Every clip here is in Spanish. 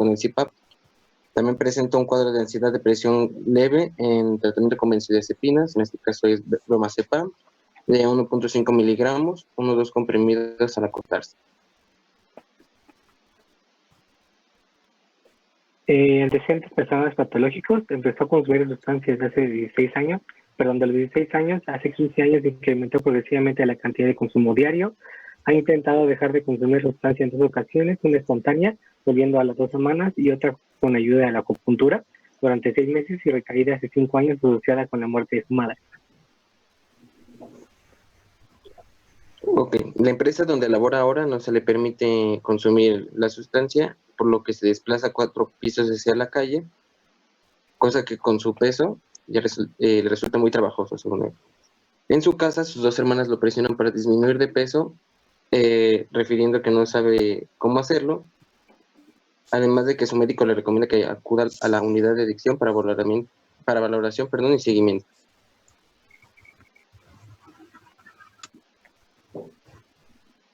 con el CPAP. También presenta un cuadro de ansiedad, depresión leve en tratamiento con benzodiazepinas, en este caso es bromazepam, de 1.5 miligramos, 1 o 2 comprimidos al acostarse. Antecedentes personales patológicos, empezó a consumir sustancias hace 16 años, perdón, de los 16 años, hace 15 años incrementó progresivamente la cantidad de consumo diario. Ha intentado dejar de consumir sustancia en 2 ocasiones, una espontánea, volviendo a las 2 semanas, y otra con ayuda de la acupuntura, durante 6 meses, y recaída hace 5 años asociada con la muerte de su madre. Ok, la empresa donde labora ahora no se le permite consumir la sustancia, por lo que se desplaza 4 pisos hacia la calle, cosa que con su peso ya le resulta muy trabajoso, según él. En su casa, sus 2 hermanas lo presionan para disminuir de peso, refiriendo que no sabe cómo hacerlo, además de que su médico le recomienda que acuda a la unidad de adicción para valoración y seguimiento.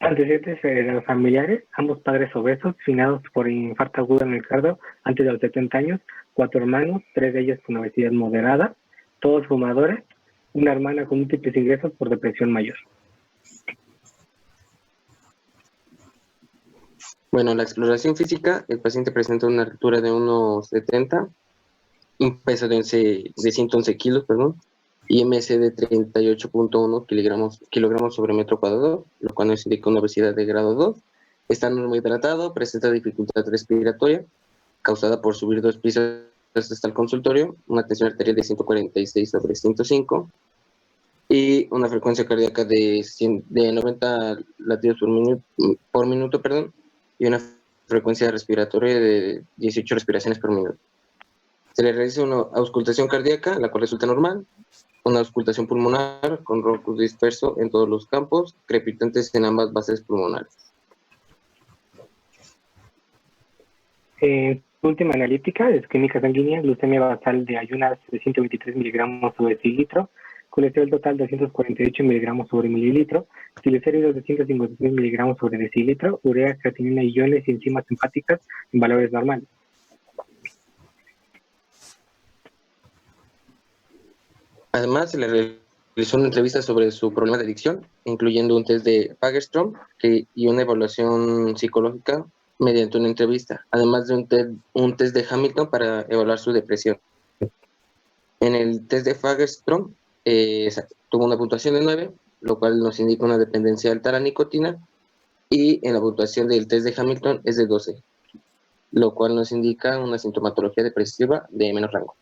Antecedentes familiares, ambos padres obesos, finados por infarto agudo en el cardio antes de los 70 años, 4 hermanos, 3 de ellos con obesidad moderada, todos fumadores, una hermana con múltiples ingresos por depresión mayor. Bueno, la exploración física, el paciente presenta una altura de unos 70, un peso de 111 kilos, IMC de 38.1 kilogramos sobre metro cuadrado, lo cual nos indica una obesidad de grado 2. Está normohidratado, presenta dificultad respiratoria, causada por subir 2 pisos hasta el consultorio, una tensión arterial de 146 sobre 105 y una frecuencia cardíaca de 90 latidos por minuto, y una frecuencia respiratoria de 18 respiraciones por minuto. Se le realiza una auscultación cardíaca, la cual resulta normal, una auscultación pulmonar con rocus disperso en todos los campos, crepitantes en ambas bases pulmonares. Última analítica, es química sanguínea, glucemia basal de ayunas de 123 miligramos sobre decilitro, colesterol total de 248 miligramos sobre mililitro, triglicéridos de 153 miligramos sobre decilitro, urea, creatinina, iones y enzimas hepáticas en valores normales. Además, se le realizó una entrevista sobre su problema de adicción, incluyendo un test de Fagerström y una evaluación psicológica mediante una entrevista, además de un test de Hamilton para evaluar su depresión. En el test de Fagerström tuvo una puntuación de 9, lo cual nos indica una dependencia alta a la nicotina, y en la puntuación del test de Hamilton es de 12, lo cual nos indica una sintomatología depresiva de menos rango.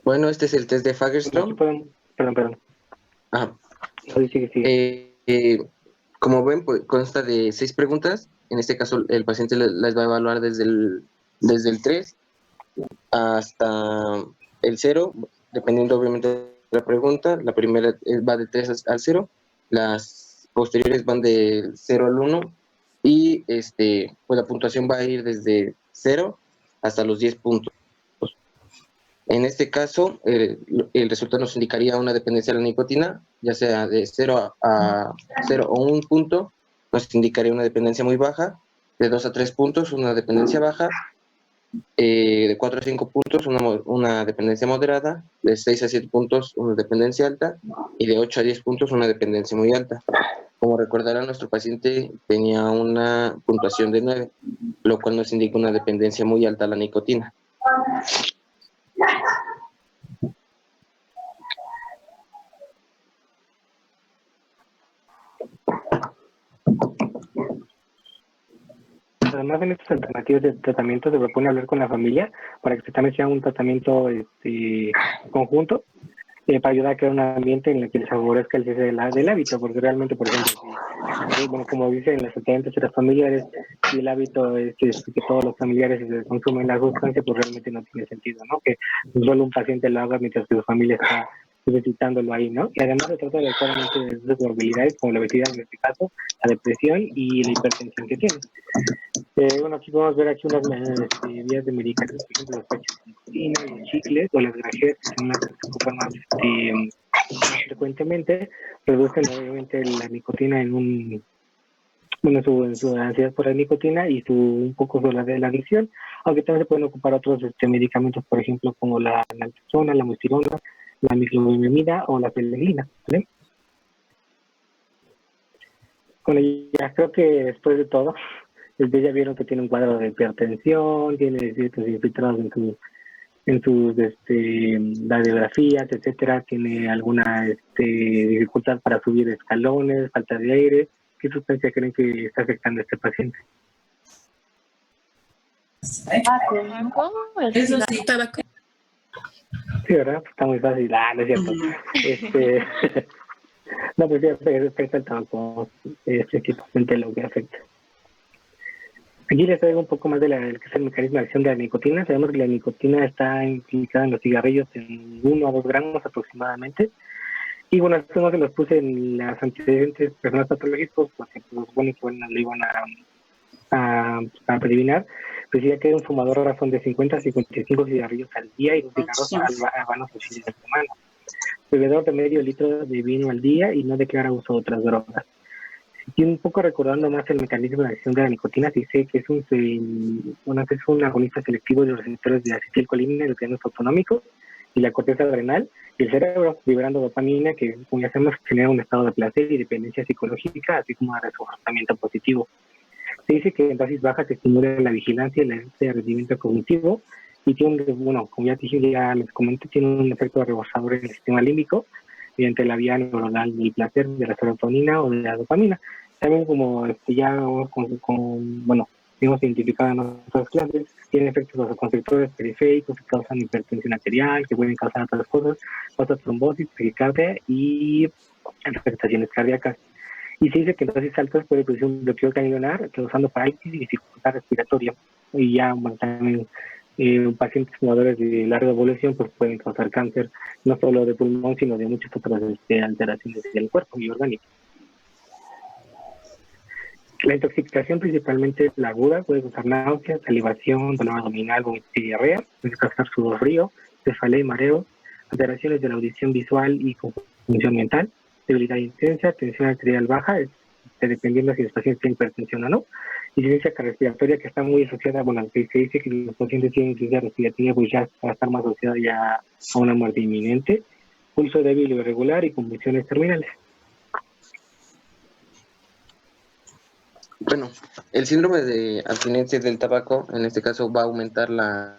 Bueno, este es el test de Fagerström. Perdón. Ajá. Sigue. Como ven, pues, consta de 6 preguntas. En este caso, el paciente las va a evaluar desde el 3 hasta el 0, dependiendo obviamente de la pregunta. La primera va de 3 al 0, las posteriores van de 0 al 1, y pues la puntuación va a ir desde 0 hasta los 10 puntos. En este caso, el resultado nos indicaría una dependencia de la nicotina, ya sea de 0 a 0 o 1 punto, nos indicaría una dependencia muy baja, de 2 a 3 puntos, una dependencia baja, de 4 a 5 puntos, una dependencia moderada, de 6 a 7 puntos, una dependencia alta, y de 8 a 10 puntos, una dependencia muy alta. Como recordarán, nuestro paciente tenía una puntuación de 9, lo cual nos indica una dependencia muy alta a la nicotina. Además, en estas alternativas de tratamiento se propone hablar con la familia para que también sea un tratamiento conjunto, para ayudar a crear un ambiente en el que les favorezca el cese del hábito, porque realmente, por ejemplo, bueno, como dicen las antecedentes familiares, si el hábito es que todos los familiares consumen la sustancia, pues realmente no tiene sentido, ¿no? Que solo un paciente lo haga mientras que su familia está necesitándolo ahí, ¿no? Y además se trata adecuadamente de sus comorbilidades, como la obesidad en este caso, la depresión y la hipertensión que tiene. Bueno, aquí podemos ver aquí unas vías de medicamentos, por ejemplo, los patches de nicotina, los chicles o las grajeas, que son las que se ocupan más más frecuentemente, reducen obviamente la nicotina en su ansiedad por la nicotina y un poco de la adicción, aunque también se pueden ocupar otros medicamentos, por ejemplo, como la naltrexona, la mustirona, la miclobimida o la pelegrina, ¿vale? Bueno, ya creo que después de todo, ya vieron que tiene un cuadro de hipertensión, tiene ciertos infiltrados en sus radiografías, etcétera, tiene alguna dificultad para subir escalones, falta de aire. ¿Qué sustancia creen que está afectando a este paciente? ¿Tabaco? Eso sí, tabaco. Sí, ¿verdad? Está muy fácil. No es cierto. No, pues sí, afecta el tabaco, es principalmente lo que afecta. Aquí les traigo un poco más de lo que es el mecanismo de acción de la nicotina. Sabemos que la nicotina está implicada en los cigarrillos en 1 a 2 gramos aproximadamente. Y bueno, esto no se los puse en las antecedentes personas patológicos porque pues, bueno, le iban a preliminar. Pues ya que un fumador a razón de 50 a 55 cigarrillos al día y 2 cigarros habanos al fin de semana. Bebedor de medio litro de vino al día y no declara uso de otras drogas. Y un poco recordando más el mecanismo de acción de la nicotina, se dice que es un agonista selectivo de los receptores de acetilcolina en los glandos autonómicos y la corteza adrenal y el cerebro, liberando dopamina que, como ya sabemos, genera un estado de placer y dependencia psicológica, así como de reforzamiento positivo. Se dice que en dosis bajas se estimula la vigilancia y el rendimiento cognitivo y tiene, como ya les comenté, tiene un efecto reforzador en el sistema límbico mediante la vía neuronal del placer de la serotonina o de la dopamina. También como hemos identificado en otras clases, tiene efectos vasoconstrictores periféricos que causan hipertensión arterial, que pueden causar otras cosas, trombosis, taquicardia y afectaciones cardíacas. Y se dice que en dosis altas puede producir un bloqueo ganglionar, causando parálisis y dificultad respiratoria. Y ya, también pacientes fumadores de larga evolución pues pueden causar cáncer, no solo de pulmón, sino de muchas otras alteraciones del cuerpo y orgánico. La intoxicación, principalmente la aguda, puede causar náuseas, salivación, dolor abdominal, vómito y diarrea, puede causar sudor frío, cefalea y mareo, alteraciones de la audición visual y confusión mental, debilidad intensa, tensión arterial baja, dependiendo si los pacientes tienen hipertensión o no, insuficiencia respiratoria que está muy asociada, que se dice que los pacientes tienen insuficiencia respiratoria, pues ya va a estar más asociada ya a una muerte inminente, pulso débil o irregular y convulsiones terminales. Bueno, el síndrome de abstinencia del tabaco, en este caso, va a aumentar la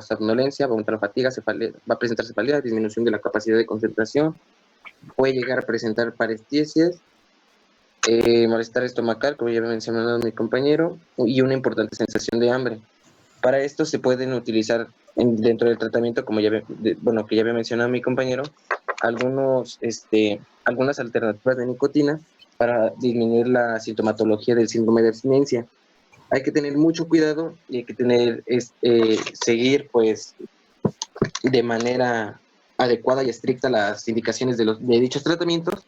somnolencia, va a aumentar la fatiga, va a presentar cefalea, disminución de la capacidad de concentración, puede llegar a presentar parestesias, malestar estomacal, como ya había mencionado mi compañero, y una importante sensación de hambre. Para esto se pueden utilizar dentro del tratamiento, que ya había mencionado mi compañero, algunas alternativas de nicotina para disminuir la sintomatología del síndrome de abstinencia. Hay que tener mucho cuidado y hay que seguir pues de manera adecuada y estricta las indicaciones de dichos tratamientos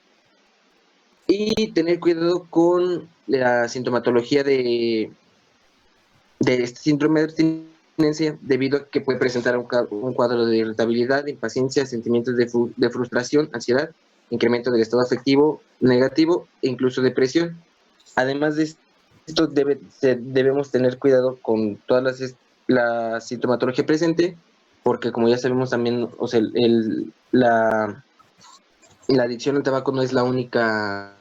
y tener cuidado con la sintomatología de este síndrome de abstinencia, debido a que puede presentar un cuadro de irritabilidad, impaciencia, sentimientos de frustración, ansiedad, incremento del estado afectivo negativo e incluso depresión. Además de esto, debemos tener cuidado con toda la sintomatología presente, porque como ya sabemos también, la adicción al tabaco no es la única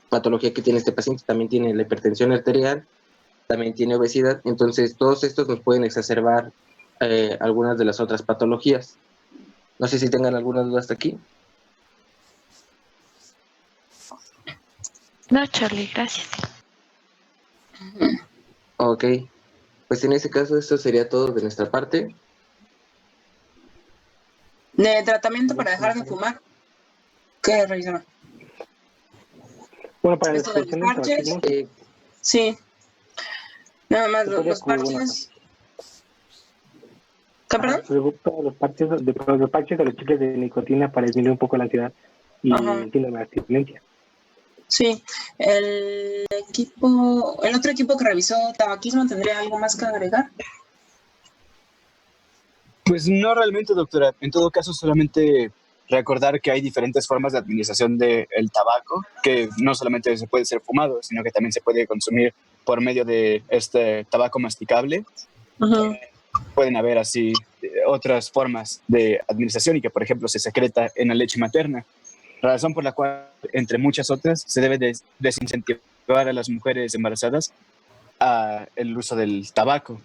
patología que tiene este paciente, también tiene la hipertensión arterial, también tiene obesidad, entonces todos estos nos pueden exacerbar algunas de las otras patologías. No sé si tengan alguna duda hasta aquí. No, Charlie, gracias. Ok, pues en ese caso esto sería todo de nuestra parte. De tratamiento para dejar de fumar, ¿qué revisaron? Bueno, para ¿Esto de los parches? Sí. Nada más los parches. ¿Qué, perdón? Los parches de los chicles de nicotina para disminuir un poco la ansiedad y la abstinencia. Sí, el otro equipo que revisó tabaquismo, ¿tendría algo más que agregar? Pues no realmente, doctora. En todo caso, solamente recordar que hay diferentes formas de administración del tabaco, que no solamente se puede ser fumado, sino que también se puede consumir por medio de este tabaco masticable. Ujú. Pueden haber así otras formas de administración y que, por ejemplo, se secreta en la leche materna. Razón por la cual, entre muchas otras, se debe desincentivar a las mujeres embarazadas a el uso del tabaco.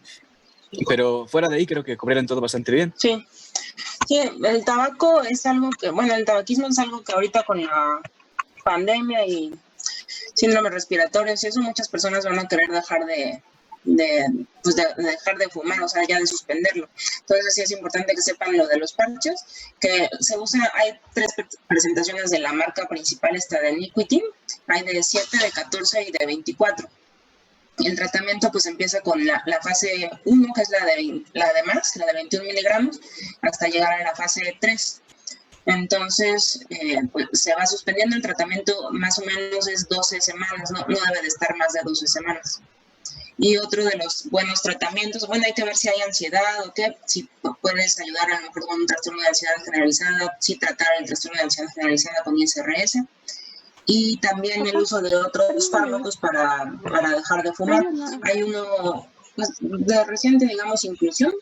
Pero fuera de ahí creo que cubrieron todo bastante bien. Sí. Sí, el tabaco es algo que, bueno, el tabaquismo es algo que ahorita con la pandemia y síndromes respiratorios y eso, muchas personas van a querer dejar de dejar de fumar, o sea, ya de suspenderlo. Entonces sí es importante que sepan lo de los parches, que se usa, hay 3 presentaciones de la marca principal, esta de Nicotine, hay de 7, de 14 y de 24. Y el tratamiento pues empieza con la fase 1, que es la de más, la de 21 miligramos, hasta llegar a la fase 3. Entonces, pues se va suspendiendo el tratamiento, más o menos es 12 semanas, no debe de estar más de 12 semanas. Y otro de los buenos tratamientos, bueno, hay que ver si hay ansiedad o qué, si puedes ayudar a lo mejor con un trastorno de ansiedad generalizada, si tratar el trastorno de ansiedad generalizada con ISRS. Y también el uso de otros fármacos para dejar de fumar. Hay uno pues, de reciente, digamos, inclusión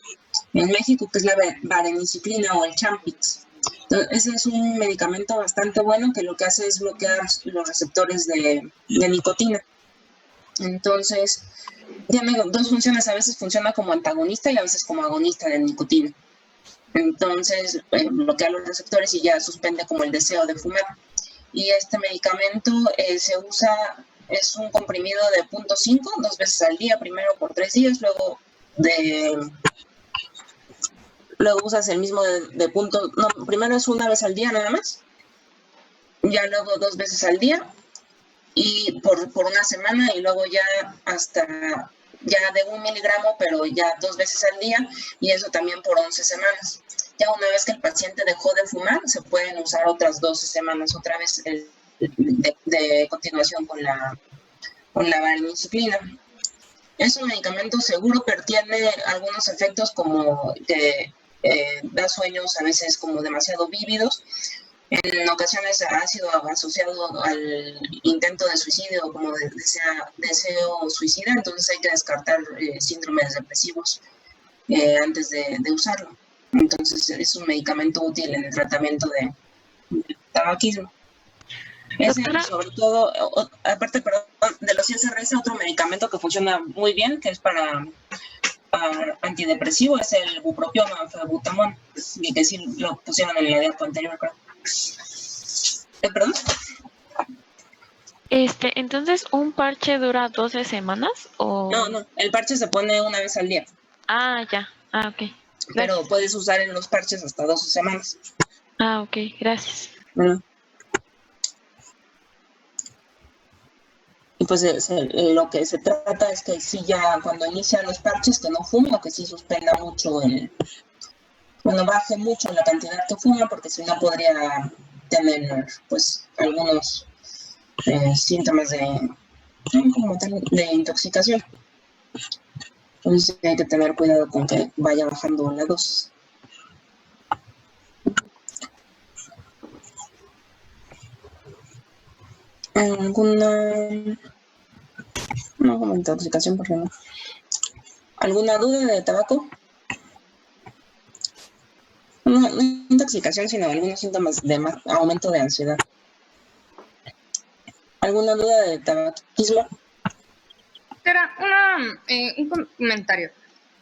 en México, que es la vareniciclina o el Champix. Entonces, ese es un medicamento bastante bueno que lo que hace es bloquear los receptores de nicotina. Entonces, tiene 2 funciones, a veces funciona como antagonista y a veces como agonista de nicotina. Entonces, bloquea los receptores y ya suspende como el deseo de fumar. Y este medicamento se usa, es un comprimido de 0.5, 2 veces al día, primero por 3 días, luego usas el mismo primero es una vez al día nada más, ya luego 2 veces al día y por una semana y luego ya hasta ya de 1 miligramo, pero ya 2 veces al día y eso también por 11 semanas. Ya una vez que el paciente dejó de fumar, se pueden usar otras 12 semanas otra vez de continuación con la vareniciclina. Es un medicamento seguro, pero tiene algunos efectos como que da sueños a veces como demasiado vívidos. En ocasiones ha sido asociado al intento de suicidio o como deseo suicida, entonces hay que descartar síndromes depresivos antes de usarlo. Entonces es un medicamento útil en el tratamiento de tabaquismo. Ese, sobre todo, aparte de los ISRS, otro medicamento que funciona muy bien, que es para antidepresivo, es el bupropión o anfebutamol, que sí lo pusieron en la diapo anterior, creo. ¿Perdón? Entonces, ¿un parche dura 12 semanas o...? No, el parche se pone una vez al día. Ah, ya. Ah, ok. Gracias. Pero puedes usar en los parches hasta 12 semanas. Ah, ok. Gracias. Y pues lo que se trata es que si ya cuando inicia los parches que no fume o que sí suspenda mucho baje mucho la cantidad que fuma, porque si no podría tener pues algunos síntomas de intoxicación. Entonces hay que tener cuidado con que vaya bajando la dosis. No, como intoxicación, por ejemplo. ¿Alguna duda de tabaco? No intoxicación, sino algunos síntomas de aumento de ansiedad. ¿Alguna duda de tabaquismo? Era un comentario.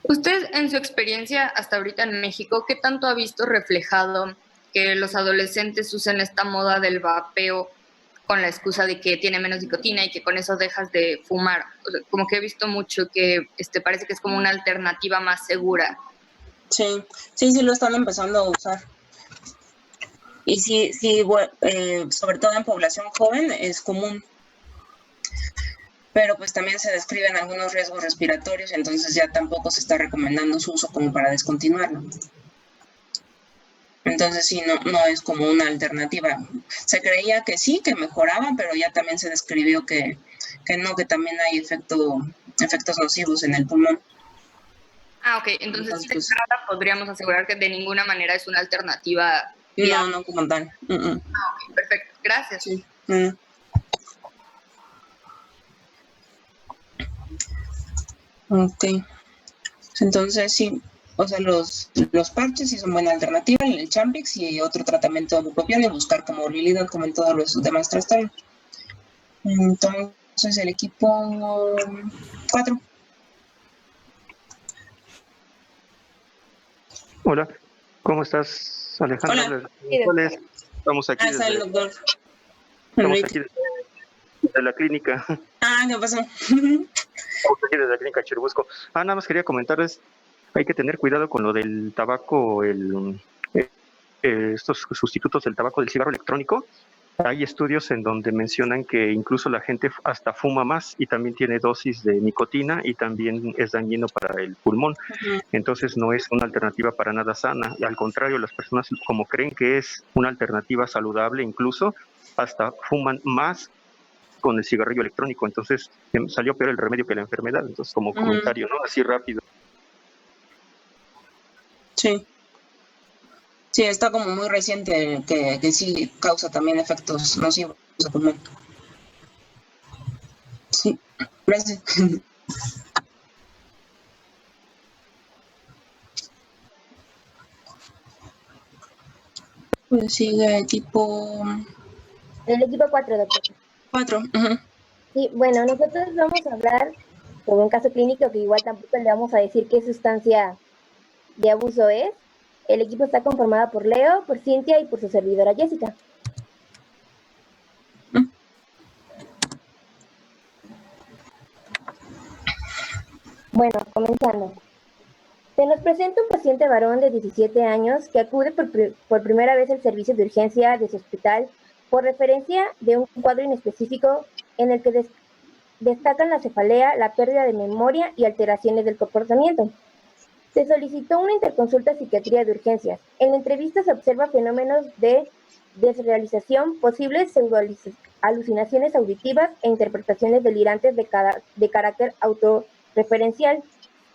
Usted, en su experiencia hasta ahorita en México, ¿qué tanto ha visto reflejado que los adolescentes usen esta moda del vapeo con la excusa de que tiene menos nicotina y que con eso dejas de fumar? O sea, como que he visto mucho que parece que es como una alternativa más segura. Sí, lo están empezando a usar. Y sí, sobre todo en población joven es común. Pero pues también se describen algunos riesgos respiratorios, entonces ya tampoco se está recomendando su uso como para descontinuarlo. Entonces sí, no es como una alternativa. Se creía que sí, que mejoraba, pero ya también se describió que no, que también hay efectos nocivos en el pulmón. Ah, ok. Entonces, Entonces, de entrada podríamos asegurar que de ninguna manera es una alternativa no, viable. no como tal. Perfecto, gracias. Sí. Ok. Entonces, sí, o sea, los parches sí son buena alternativa en el Champix y otro tratamiento bucopión y buscar como Lilidan como en todos los demás trastornos. Entonces, el equipo 4. Hola, ¿cómo estás, Alejandra? Hola. Habla de González. Estamos aquí Está el desde, doctor. estamos Enrique. aquí desde la clínica. ¿Qué pasó? Estamos aquí desde la clínica Churubusco. Nada más quería comentarles, hay que tener cuidado con lo del tabaco, estos sustitutos del tabaco del cigarro electrónico. Hay estudios en donde mencionan que incluso la gente hasta fuma más y también tiene dosis de nicotina y también es dañino para el pulmón. Entonces no es una alternativa para nada sana. Y al contrario, las personas como creen que es una alternativa saludable, incluso hasta fuman más con el cigarrillo electrónico. Entonces salió peor el remedio que la enfermedad. Entonces como comentario, ¿no? Así rápido. Sí. Sí, está como muy reciente que sí causa también efectos nocivos al pulmón. Sí, gracias. Pues sigue equipo El equipo 4, doctor. 4. Sí, bueno, nosotros vamos a hablar sobre un caso clínico que igual tampoco le vamos a decir qué sustancia de abuso es. El equipo está conformado por Leo, por Cintia y por su servidora Jessica. Bueno, comenzando. Se nos presenta un paciente varón de 17 años que acude por primera vez al servicio de urgencia de su hospital por referencia de un cuadro inespecífico en el que destacan la cefalea, la pérdida de memoria y alteraciones del comportamiento. Se solicitó una interconsulta a psiquiatría de urgencias. En la entrevista se observa fenómenos de desrealización, posibles pseudoalucinaciones auditivas e interpretaciones delirantes de carácter autorreferencial.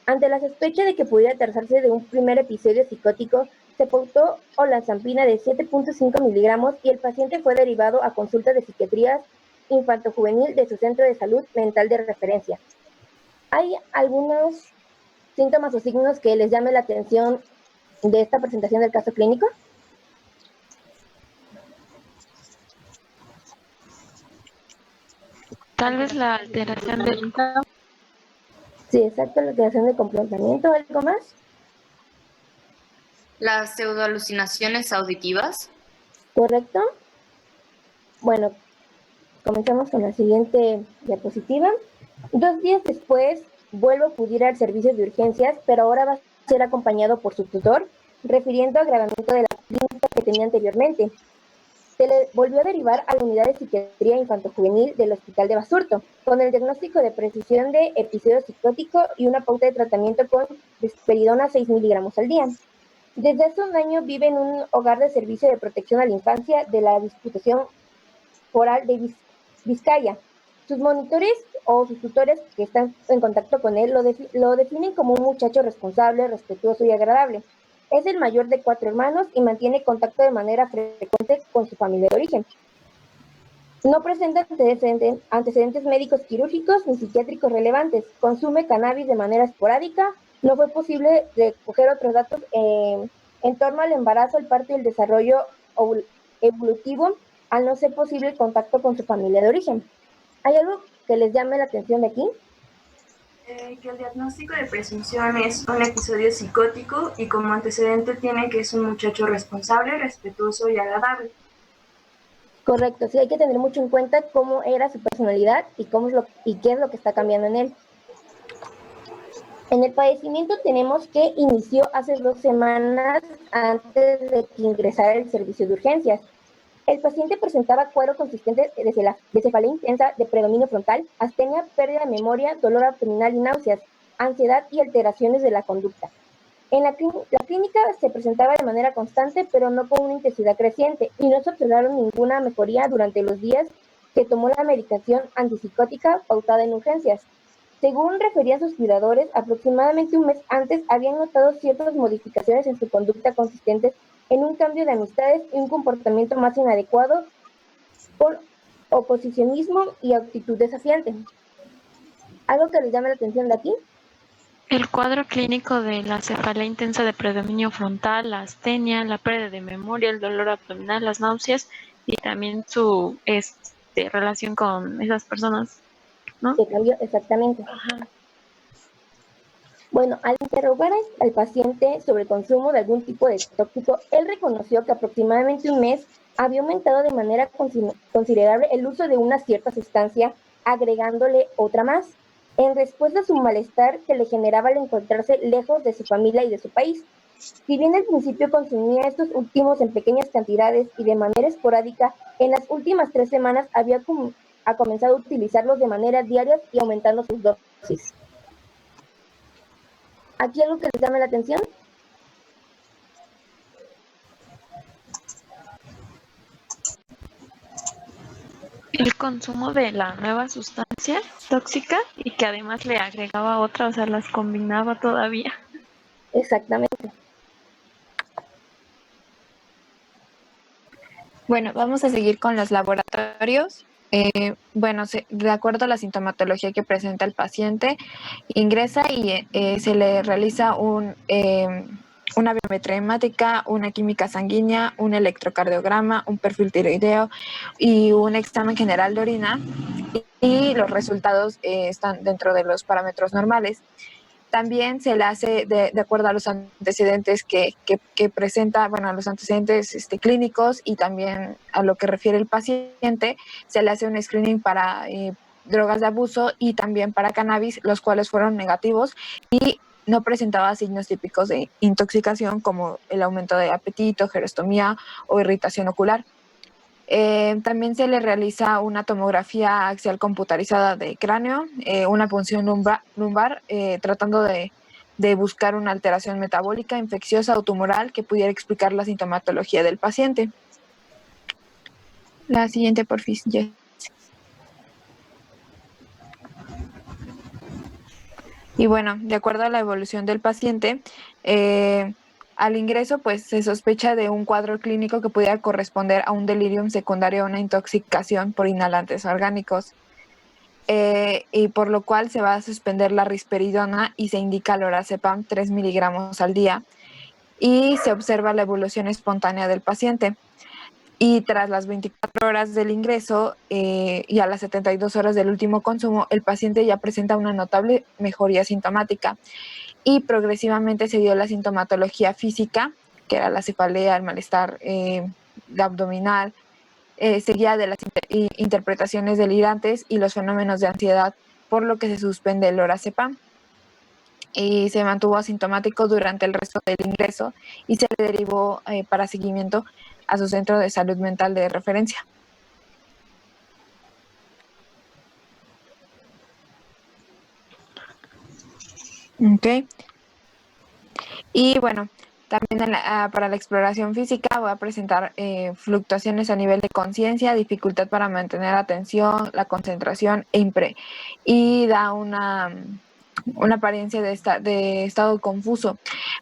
Ante la sospecha de que pudiera tratarse de un primer episodio psicótico, se pautó olanzapina de 7.5 miligramos y el paciente fue derivado a consulta de psiquiatría infantojuvenil de su centro de salud mental de referencia. Hay algunos síntomas o signos que les llame la atención de esta presentación del caso clínico. Tal vez la alteración del hígado. Sí, exacto, la alteración de comportamiento. ¿Algo más? Las pseudoalucinaciones auditivas. ¿Correcto? Bueno, comenzamos con la siguiente diapositiva. 2 días después, vuelvo a acudir al servicio de urgencias, pero ahora va a ser acompañado por su tutor, refiriendo agravamiento de la clínica que tenía anteriormente. Se le volvió a derivar a la unidad de psiquiatría infantojuvenil del Hospital de Basurto, con el diagnóstico de precisión de episodio psicótico y una pauta de tratamiento con risperidona 6 miligramos al día. Desde hace un año vive en un hogar de servicio de protección a la infancia de la Diputación Foral de Vizcaya. Sus monitores o sus tutores que están en contacto con él lo definen como un muchacho responsable, respetuoso y agradable. Es el mayor de 4 hermanos y mantiene contacto de manera frecuente con su familia de origen. No presenta antecedentes médicos quirúrgicos ni psiquiátricos relevantes. Consume cannabis de manera esporádica. No fue posible recoger otros datos en torno al embarazo, el parto y el desarrollo evolutivo, al no ser posible el contacto con su familia de origen. ¿Hay algo que les llame la atención de aquí? Que el diagnóstico de presunción es un episodio psicótico y como antecedente tiene que es un muchacho responsable, respetuoso y agradable. Correcto, sí, hay que tener mucho en cuenta cómo era su personalidad y qué es lo que está cambiando en él. En el padecimiento tenemos que inició hace 2 semanas antes de que ingresara al servicio de urgencias. El paciente presentaba cuadro consistente de cefalea intensa de predominio frontal, astenia, pérdida de memoria, dolor abdominal y náuseas, ansiedad y alteraciones de la conducta. En la clínica se presentaba de manera constante, pero no con una intensidad creciente, y no se observaron ninguna mejoría durante los días que tomó la medicación antipsicótica pautada en urgencias. Según referían sus cuidadores, aproximadamente un mes antes habían notado ciertas modificaciones en su conducta consistentes en un cambio de amistades y un comportamiento más inadecuado, con oposicionismo y actitud desafiante. ¿Algo que les llame la atención de aquí? El cuadro clínico de la cefalea intensa de predominio frontal, la astenia, la pérdida de memoria, el dolor abdominal, las náuseas y también su relación con esas personas, ¿no? Que cambió exactamente. Ajá. Bueno, al interrogar al paciente sobre el consumo de algún tipo de tóxico, él reconoció que aproximadamente un mes había aumentado de manera considerable el uso de una cierta sustancia, agregándole otra más, en respuesta a su malestar que le generaba al encontrarse lejos de su familia y de su país. Si bien al principio consumía estos últimos en pequeñas cantidades y de manera esporádica, en las últimas 3 semanas ha comenzado a utilizarlos de manera diaria y aumentando sus dosis. ¿Aquí algo que les llame la atención? El consumo de la nueva sustancia tóxica y que además le agregaba otra, o sea, las combinaba todavía. Exactamente. Bueno, vamos a seguir con los laboratorios. Bueno, de acuerdo a la sintomatología que presenta el paciente, ingresa y se le realiza una biometría hemática, una química sanguínea, un electrocardiograma, un perfil tiroideo y un examen general de orina, y los resultados están dentro de los parámetros normales. También se le hace, de acuerdo a los antecedentes que presenta, bueno, a los antecedentes clínicos y también a lo que refiere el paciente, se le hace un screening para drogas de abuso y también para cannabis, los cuales fueron negativos y no presentaba signos típicos de intoxicación como el aumento de apetito, gerostomía o irritación ocular. También se le realiza una tomografía axial computarizada de cráneo, una punción lumbar tratando de buscar una alteración metabólica, infecciosa o tumoral que pudiera explicar la sintomatología del paciente. La siguiente, porfis, Jess. Y bueno, de acuerdo a la evolución del paciente, al ingreso, pues se sospecha de un cuadro clínico que pudiera corresponder a un delirium secundario a una intoxicación por inhalantes orgánicos, y por lo cual se va a suspender la risperidona y se indica lorazepam 3 miligramos al día y se observa la evolución espontánea del paciente. Y tras las 24 horas del ingreso y a las 72 horas del último consumo, el paciente ya presenta una notable mejoría sintomática. Y progresivamente se dio la sintomatología física, que era la cefalea, el malestar abdominal, seguida de las interpretaciones delirantes y los fenómenos de ansiedad, por lo que se suspende el lorazepam. Y se mantuvo asintomático durante el resto del ingreso y se le derivó para seguimiento a su centro de salud mental de referencia. Ok. Y bueno, también para la exploración física va a presentar fluctuaciones a nivel de conciencia, dificultad para mantener atención, la concentración y da una apariencia de estado confuso.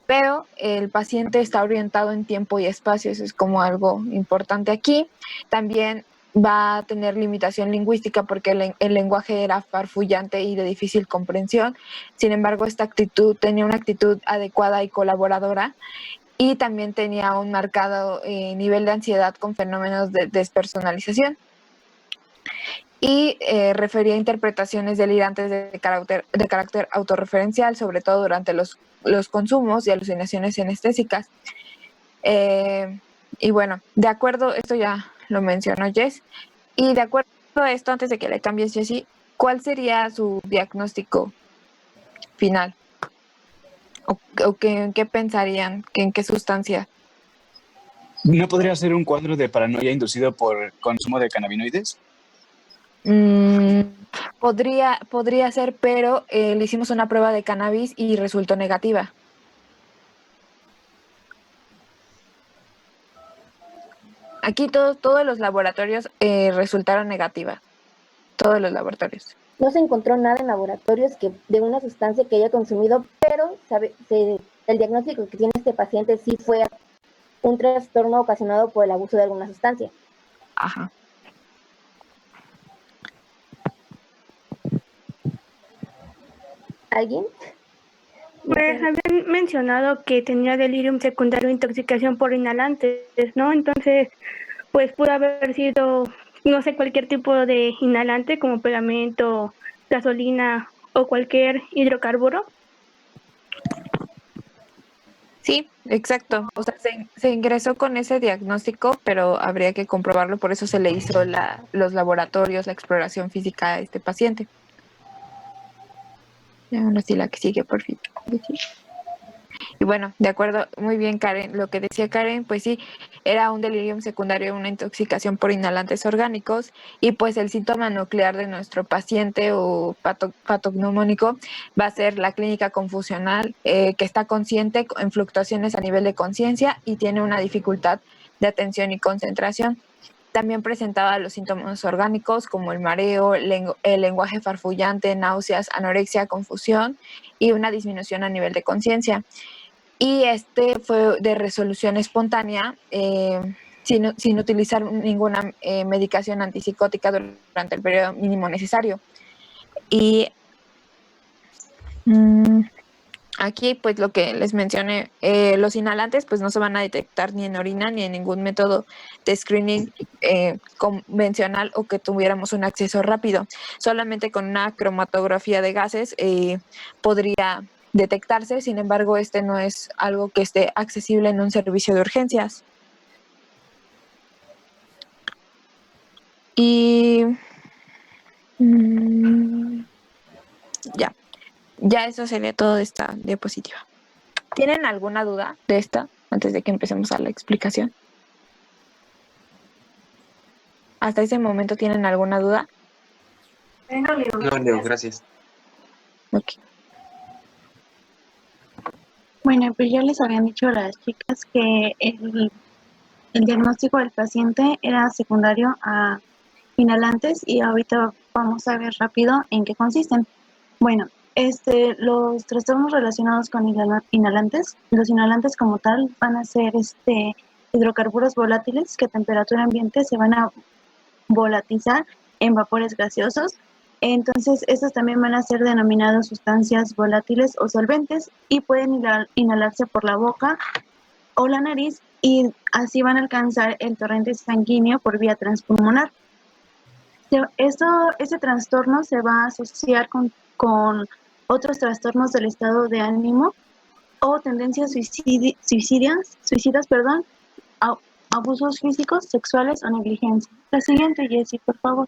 Pero el paciente está orientado en tiempo y espacio, eso es como algo importante aquí. También va a tener limitación lingüística porque el lenguaje era farfullante y de difícil comprensión. Sin embargo, tenía una actitud adecuada y colaboradora, y también tenía un marcado nivel de ansiedad con fenómenos de despersonalización. Y refería a interpretaciones delirantes de carácter autorreferencial, sobre todo durante los consumos y alucinaciones sinestésicas. Y bueno, de acuerdo, esto ya lo mencionó Jess, y de acuerdo a esto, antes de que le cambies, Jessie, ¿cuál sería su diagnóstico final? ¿O qué pensarían? ¿En qué sustancia? ¿No podría ser un cuadro de paranoia inducido por consumo de cannabinoides? Podría ser, pero le hicimos una prueba de cannabis y resultó negativa. Aquí todos los laboratorios resultaron negativa. todos los laboratorios. No se encontró nada en laboratorios de una sustancia que haya consumido, pero el diagnóstico que tiene este paciente sí fue un trastorno ocasionado por el abuso de alguna sustancia. Ajá. ¿Alguien? Pues habían mencionado que tenía delirium secundario, intoxicación por inhalantes, ¿no? Entonces, pues pudo haber sido, no sé, cualquier tipo de inhalante como pegamento, gasolina o cualquier hidrocarburo. Sí, exacto. O sea, se ingresó con ese diagnóstico, pero habría que comprobarlo, por eso se le hizo los laboratorios, la exploración física a este paciente. Y ahora sí, la que sigue, por fin. Y bueno, de acuerdo, muy bien, Karen. Lo que decía Karen, pues sí, era un delirium secundario, una intoxicación por inhalantes orgánicos, y pues el síntoma nuclear de nuestro paciente o patognomónico va a ser la clínica confusional, que está consciente en fluctuaciones a nivel de conciencia y tiene una dificultad de atención y concentración. También presentaba los síntomas orgánicos como el mareo, el lenguaje farfullante, náuseas, anorexia, confusión y una disminución a nivel de conciencia. Y este fue de resolución espontánea, sin utilizar ninguna medicación antipsicótica durante el periodo mínimo necesario. Y aquí, pues lo que les mencioné, los inhalantes pues no se van a detectar ni en orina ni en ningún método de screening convencional o que tuviéramos un acceso rápido. Solamente con una cromatografía de gases podría detectarse. Sin embargo, este no es algo que esté accesible en un servicio de urgencias. Y ya eso sería todo de esta diapositiva. ¿Tienen alguna duda de esta antes de que empecemos a la explicación? ¿Hasta ese momento tienen alguna duda? No, Leo, gracias. Ok. Bueno, pues ya les habían dicho las chicas que el diagnóstico del paciente era secundario a inhalantes y ahorita vamos a ver rápido en qué consisten. Bueno, los trastornos relacionados con inhalantes, los inhalantes como tal van a ser hidrocarburos volátiles que a temperatura ambiente se van a volatilizar en vapores gaseosos. Entonces, estos también van a ser denominados sustancias volátiles o solventes y pueden inhalarse por la boca o la nariz y así van a alcanzar el torrente sanguíneo por vía transpulmonar. Este trastorno se va a asociar con otros trastornos del estado de ánimo o tendencias suicidas, abusos físicos, sexuales o negligencia. La siguiente, Jessie, por favor.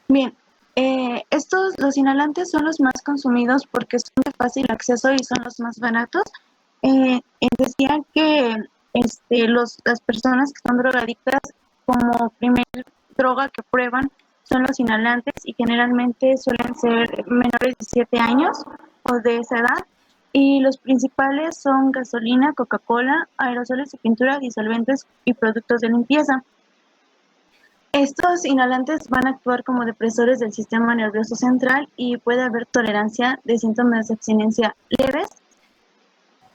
Bien, los inhalantes son los más consumidos porque son de fácil acceso y son los más baratos. Decían que las personas que son drogadictas, como primer droga que prueban son los inhalantes y generalmente suelen ser menores de 7 años o de esa edad. Y los principales son gasolina, Coca-Cola, aerosoles de pintura, disolventes y productos de limpieza. Estos inhalantes van a actuar como depresores del sistema nervioso central y puede haber tolerancia de síntomas de abstinencia leves,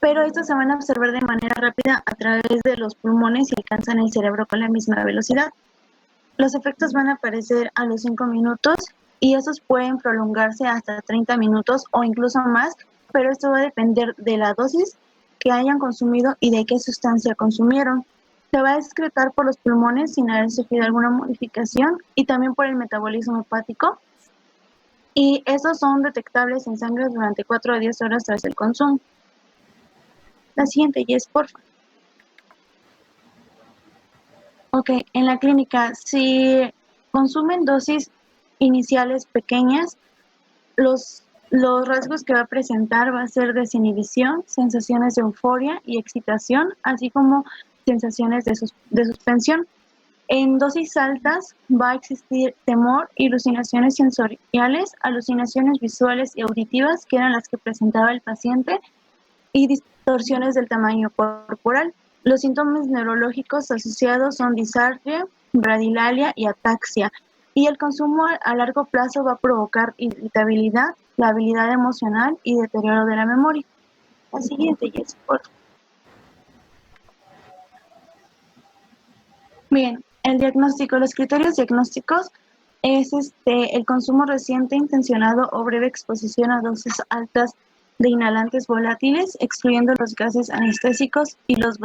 pero estos se van a observar de manera rápida a través de los pulmones y alcanzan el cerebro con la misma velocidad. Los efectos van a aparecer a los 5 minutos y esos pueden prolongarse hasta 30 minutos o incluso más, pero esto va a depender de la dosis que hayan consumido y de qué sustancia consumieron. Se va a excretar por los pulmones sin haber sufrido alguna modificación y también por el metabolismo hepático. Y esos son detectables en sangre durante 4 a 10 horas tras el consumo. La siguiente, Jess, por favor. Ok, en la clínica, si consumen dosis iniciales pequeñas, los rasgos que va a presentar va a ser desinhibición, sensaciones de euforia y excitación, así como sensaciones de suspensión. En dosis altas va a existir temor, alucinaciones sensoriales, alucinaciones visuales y auditivas, que eran las que presentaba el paciente, y distorsiones del tamaño corporal. Los síntomas neurológicos asociados son disartria, bradilalia y ataxia. Y el consumo a largo plazo va a provocar irritabilidad, la habilidad emocional y deterioro de la memoria. La siguiente, Jessy, por favor. Bien, el diagnóstico, los criterios diagnósticos es el consumo reciente, intencionado o breve exposición a dosis altas de inhalantes volátiles, excluyendo los gases anestésicos y los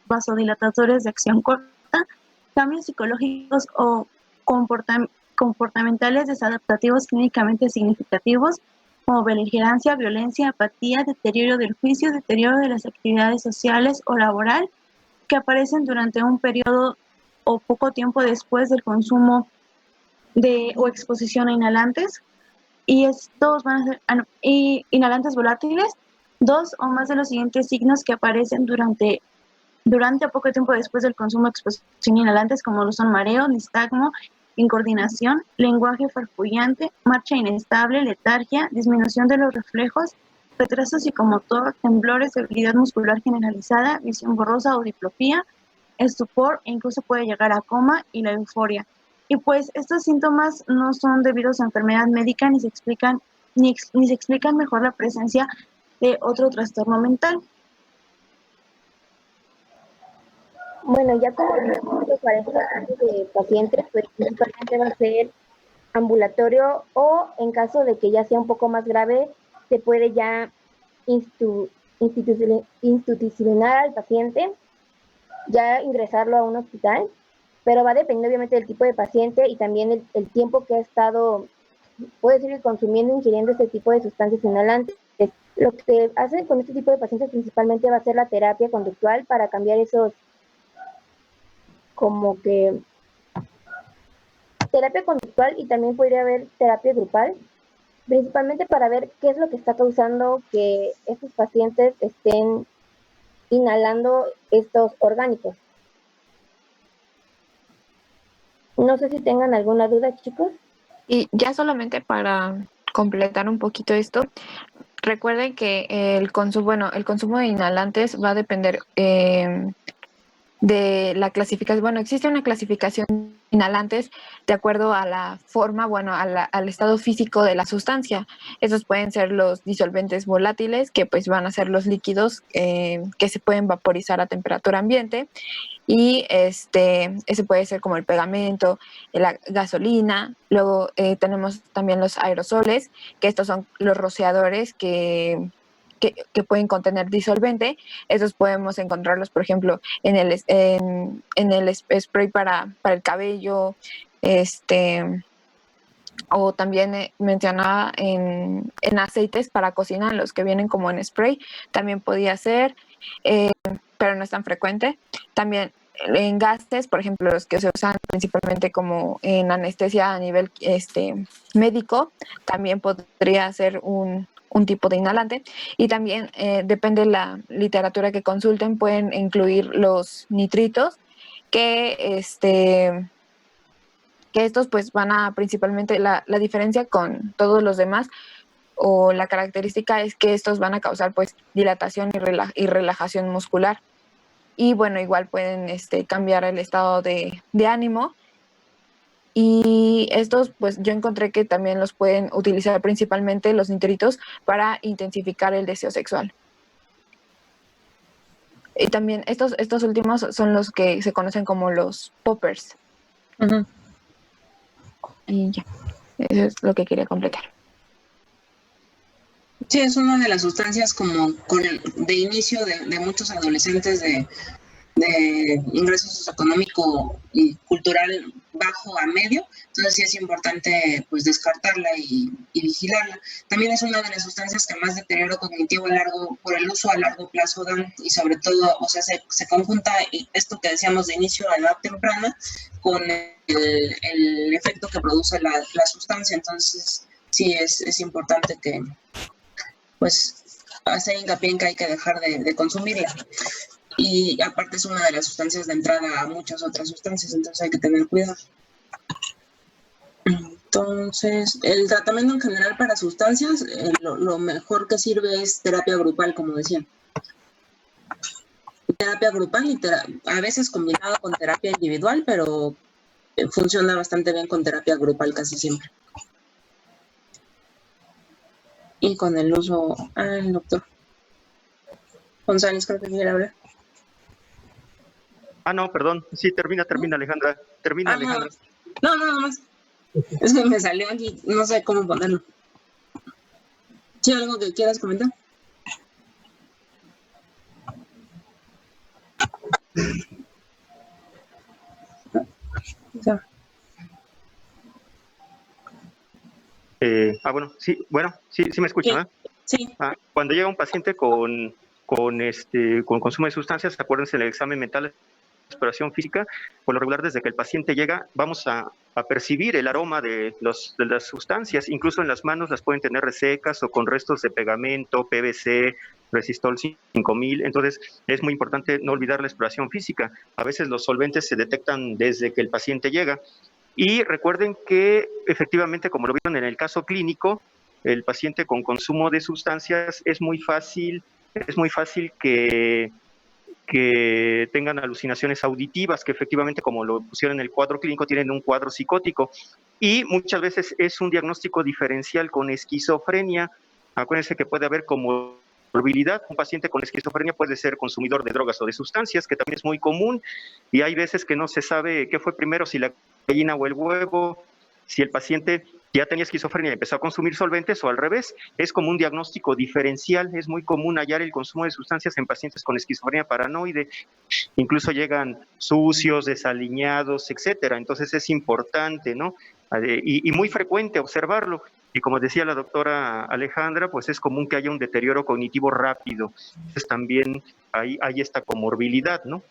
vasodilatadores de acción corta, cambios psicológicos o comportamentales desadaptativos clínicamente significativos, como beligerancia, violencia, apatía, deterioro del juicio, deterioro de las actividades sociales o laboral, que aparecen durante un periodo o poco tiempo después del consumo o exposición a inhalantes. Y estos van a ser inhalantes volátiles, 2 o más de los siguientes signos que aparecen durante o poco tiempo después del consumo o exposición a inhalantes, como lo son mareo, nistagmo, incoordinación, lenguaje farfullante, marcha inestable, letargia, disminución de los reflejos, retraso psicomotor, temblores, debilidad muscular generalizada, visión borrosa o diplopía, estupor e incluso puede llegar a coma y la euforia. Y pues estos síntomas no son debidos a enfermedad médica ni se explican mejor la presencia de otro trastorno mental. Bueno, ya como diagnóstico para estos tipos de pacientes, pues principalmente va a ser ambulatorio o en caso de que ya sea un poco más grave, se puede ya institucionar al paciente, ya ingresarlo a un hospital, pero va a depender obviamente del tipo de paciente y también el tiempo que ha estado, puede decir, consumiendo, ingiriendo este tipo de sustancias inhalantes. Lo que hacen con este tipo de pacientes principalmente va a ser la terapia conductual para cambiar esos, como que terapia conductual, y también podría haber terapia grupal, principalmente para ver qué es lo que está causando que estos pacientes estén inhalando estos orgánicos. No sé si tengan alguna duda, chicos. Y ya solamente para completar un poquito esto, recuerden que el consumo de inhalantes va a depender de la clasificación. Bueno, existe una clasificación de inhalantes de acuerdo a la forma, al estado físico de la sustancia. Esos pueden ser los disolventes volátiles, que pues van a ser los líquidos que se pueden vaporizar a temperatura ambiente. Y ese puede ser como el pegamento, la gasolina. Luego tenemos también los aerosoles, que estos son los rociadores que pueden contener disolvente. Esos podemos encontrarlos, por ejemplo, en el spray para el cabello, o también mencionaba en aceites para cocina, los que vienen como en spray, también podía ser, pero no es tan frecuente. También en gases, por ejemplo, los que se usan principalmente como en anestesia a nivel médico, también podría ser un tipo de inhalante. Y también depende de la literatura que consulten, pueden incluir los nitritos, que estos pues van a principalmente, la diferencia con todos los demás o la característica es que estos van a causar pues dilatación y relajación muscular. Y bueno, igual pueden cambiar el estado de ánimo. Y estos, pues yo encontré que también los pueden utilizar principalmente los nitritos para intensificar el deseo sexual. Y también estos últimos son los que se conocen como los poppers. Uh-huh. Y ya, eso es lo que quería completar. Sí, es una de las sustancias como de inicio de muchos adolescentes de ingreso socioeconómico y cultural bajo a medio, entonces sí es importante pues descartarla y vigilarla. También es una de las sustancias que más deterioro cognitivo por el uso a largo plazo dan, y sobre todo, o sea, se conjunta esto que decíamos de inicio a edad temprana con el efecto que produce la sustancia. Entonces sí es importante que pues hacer hincapié en que hay que dejar de consumirla. Y aparte es una de las sustancias de entrada a muchas otras sustancias, entonces hay que tener cuidado. Entonces, el tratamiento en general para sustancias, lo mejor que sirve es terapia grupal, como decían. Terapia grupal y a veces combinada con terapia individual, pero funciona bastante bien con terapia grupal casi siempre. Y con el uso, el doctor González creo que quiere hablar. No, perdón. Sí, termina, Alejandra. Termina, Alejandra. No, nada más. Es que me salió aquí, no sé cómo ponerlo. ¿Sí, algo que quieras comentar? Bueno, sí me escuchan, sí. Cuando llega un paciente con consumo de sustancias, acuérdense del examen mental, exploración física, por lo regular desde que el paciente llega vamos a percibir el aroma de las sustancias, incluso en las manos las pueden tener resecas o con restos de pegamento, PVC, resistol 5000, entonces es muy importante no olvidar la exploración física. A veces los solventes se detectan desde que el paciente llega. Y recuerden que efectivamente, como lo vieron en el caso clínico, el paciente con consumo de sustancias es muy fácil que tengan alucinaciones auditivas, que efectivamente, como lo pusieron en el cuadro clínico, tienen un cuadro psicótico. Y muchas veces es un diagnóstico diferencial con esquizofrenia. Acuérdense que puede haber comorbilidad. Un paciente con esquizofrenia puede ser consumidor de drogas o de sustancias, que también es muy común, y hay veces que no se sabe qué fue primero, si la gallina o el huevo, si el paciente ya tenía esquizofrenia y empezó a consumir solventes o al revés. Es como un diagnóstico diferencial. Es muy común hallar el consumo de sustancias en pacientes con esquizofrenia paranoide. Incluso llegan sucios, desaliñados, etcétera. Entonces es importante, ¿no? Y muy frecuente observarlo. Y como decía la doctora Alejandra, pues es común que haya un deterioro cognitivo rápido. Entonces también hay esta comorbilidad, ¿no?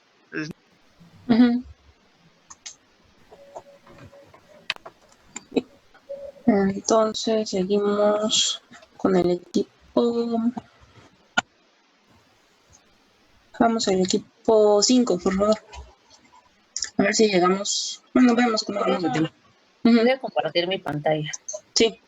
Entonces seguimos con el equipo. Vamos al equipo 5, por favor. A ver si llegamos. Bueno, vemos cómo vamos de tiempo. Voy a compartir mi pantalla. Sí.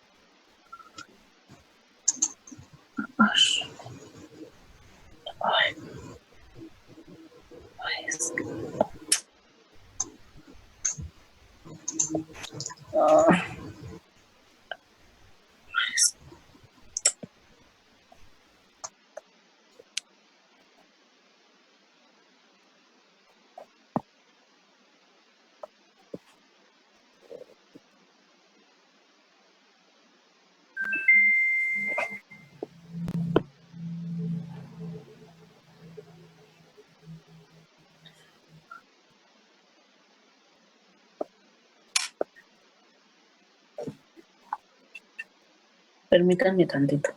Permítanme tantito.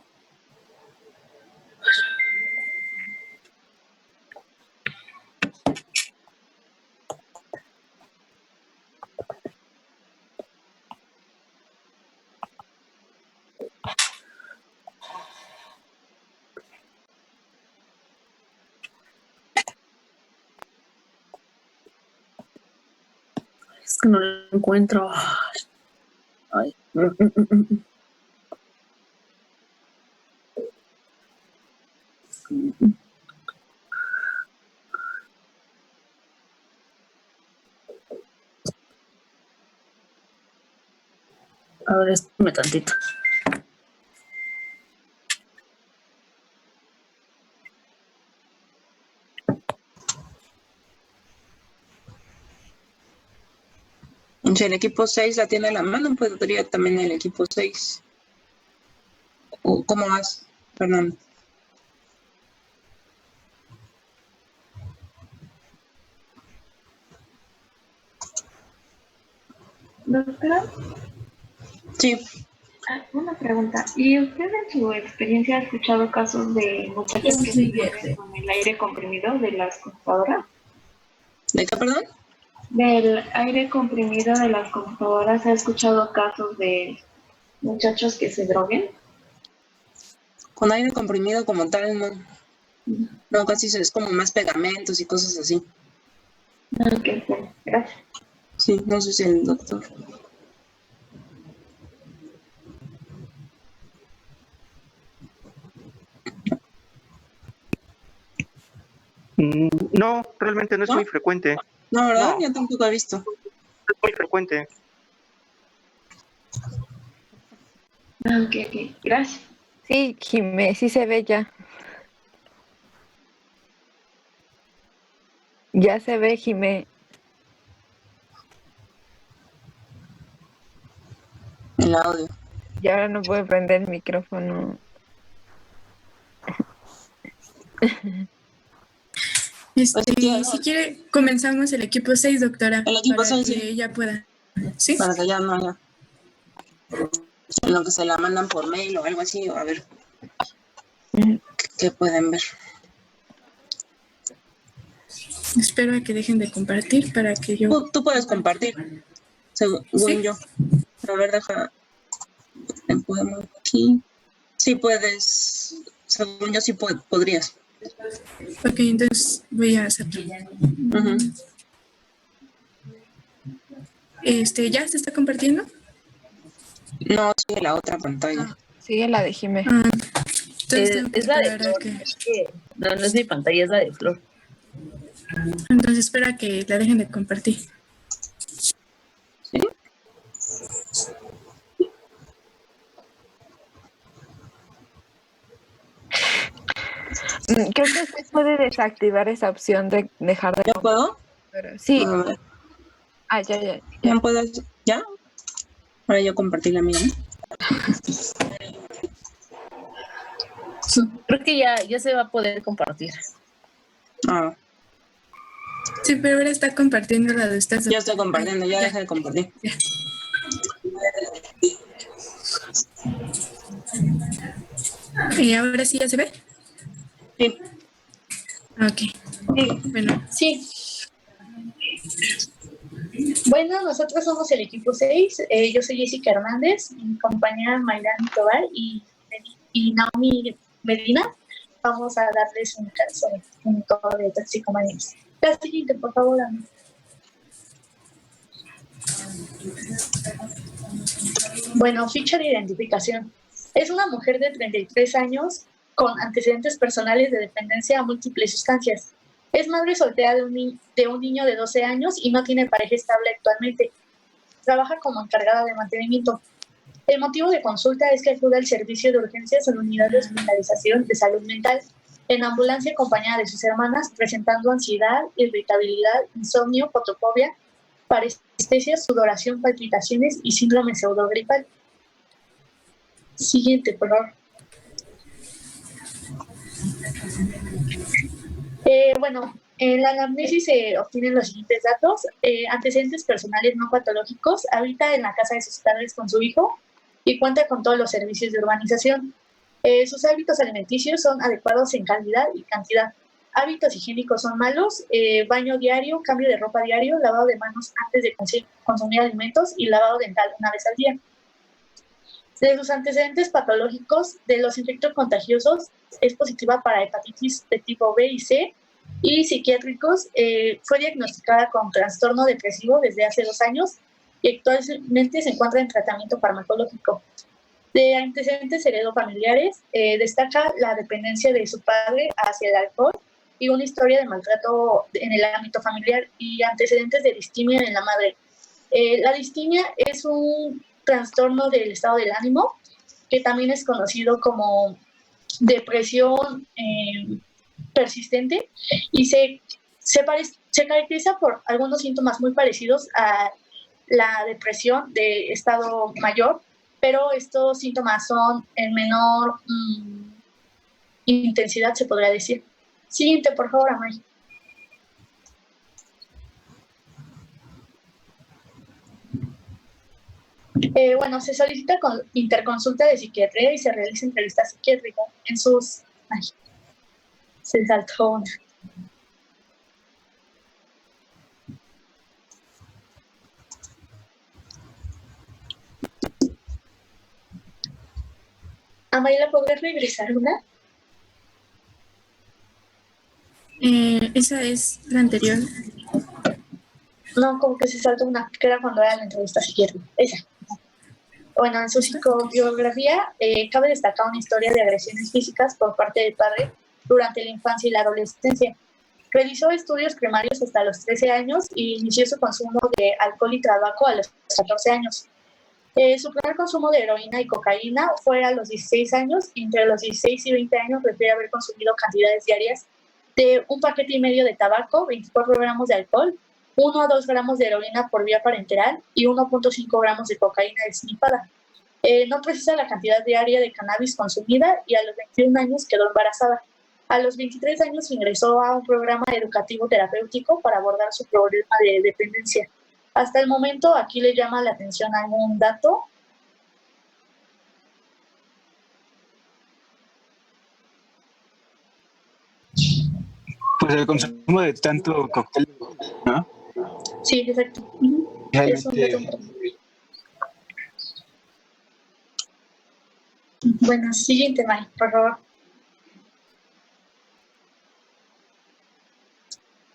Es que no lo encuentro. Ay. A ver, espérame tantito. Si el equipo 6 la tiene a la mano, pues podría también el equipo 6. ¿Cómo vas, Fernando? Doctora. Sí. Una pregunta. ¿Y usted en su experiencia ha escuchado casos de muchachos que se mueren con el aire comprimido de las computadoras? ¿De qué, perdón? Del aire comprimido de las computadoras. ¿Ha escuchado casos de muchachos que se droguen? Con aire comprimido como tal, no. No, casi es como más pegamentos y cosas así. Ok, gracias. Sí, no sé si el doctor. No, realmente no es muy frecuente. No, ¿verdad? No. Yo tampoco he visto. Es muy frecuente. Ok, gracias. Sí, Jimé, sí se ve ya. Ya se ve, Jimé. El audio. Y ahora no puedo prender el micrófono. Si quiere, comenzamos el equipo 6, doctora. El equipo para 6, que sí. ella pueda. ¿Sí? Para que ya no haya. En lo que se la mandan por mail o algo así, o a ver qué pueden ver. Espero a que dejen de compartir para que yo... Tú puedes compartir, según ¿Sí? yo. A ver, deja. Podemos aquí. Sí puedes. Según yo, sí podrías. Ok, entonces voy a hacerlo. Ujú. ¿Ya se está compartiendo? No, sigue la otra pantalla. Sigue la de Jimé. Entonces Es la de Flor. Es que no es mi pantalla, es la de Flor. Entonces espera que la dejen de compartir. Creo que usted puede desactivar esa opción de dejar de... ¿Ya puedo? Sí. A ver. Ya. ¿Ya puedes? ¿Ya? Ahora yo compartí la mía. Creo que ya se va a poder compartir. Ah. Sí, pero ahora está compartiendo la de ustedes. Ya estoy compartiendo, ya dejé de compartir. Ya. ¿Y ahora sí ya se ve? Sí. Ok. Bueno. Sí. Bueno, nosotros somos el equipo 6. Yo soy Jessica Hernández, mi compañera Mayrani Tobar y Naomi Medina. Vamos a darles un caso único de toxicomanías. La siguiente, por favor, Ana. Bueno, ficha de identificación. Es una mujer de 33 años con antecedentes personales de dependencia a múltiples sustancias. Es madre soltera de un niño de 12 años y no tiene pareja estable actualmente. Trabaja como encargada de mantenimiento. El motivo de consulta es que acude al servicio de urgencias en la unidad de hospitalización de salud mental, en ambulancia acompañada de sus hermanas, presentando ansiedad, irritabilidad, insomnio, fotofobia, parestesia, sudoración, palpitaciones y síndrome pseudogripal. Siguiente, por favor. Bueno, en la anamnesis se obtienen los siguientes datos. Antecedentes personales no patológicos, habita en la casa de sus padres con su hijo y cuenta con todos los servicios de urbanización. Sus hábitos alimenticios son adecuados en calidad y cantidad. Hábitos higiénicos son malos, baño diario, cambio de ropa diario, lavado de manos antes de consumir alimentos y lavado dental una vez al día. De sus antecedentes patológicos, de los infectos contagiosos, es positiva para hepatitis de tipo B y C, y psiquiátricos, fue diagnosticada con trastorno depresivo desde hace 2 años y actualmente se encuentra en tratamiento farmacológico. De antecedentes heredofamiliares, destaca la dependencia de su padre hacia el alcohol y una historia de maltrato en el ámbito familiar y antecedentes de distimia en la madre. La distimia es un trastorno del estado del ánimo, que también es conocido como depresión persistente y se caracteriza por algunos síntomas muy parecidos a la depresión de estado mayor, pero estos síntomas son en menor intensidad, se podría decir. Siguiente, por favor, Amay. Bueno, se solicita con interconsulta de psiquiatría y se realiza entrevista psiquiátrica en sus... Ay, se saltó una. Amayla, ¿podrías regresar una? Esa es la anterior. No, como que se saltó una, que era cuando era la entrevista psiquiátrica. Esa. Bueno, en su psicobiografía cabe destacar una historia de agresiones físicas por parte del padre durante la infancia y la adolescencia. Realizó estudios primarios hasta los 13 años y inició su consumo de alcohol y tabaco a los 14 años. Su primer consumo de heroína y cocaína fue a los 16 años y entre los 16 y 20 años refiere haber consumido cantidades diarias de 1,5 paquete de tabaco, 24 gramos de alcohol, 1 a 2 gramos de heroína por vía parenteral y 1,5 gramos de cocaína desnipada. No precisa la cantidad diaria de cannabis consumida y a los 21 años quedó embarazada. A los 23 años ingresó a un programa educativo terapéutico para abordar su problema de dependencia. Hasta el momento, aquí le llama la atención algún dato. Pues el consumo de tanto cóctel, ¿no? Sí, exacto. Es un Realmente, dato. Bueno, siguiente, May, por favor.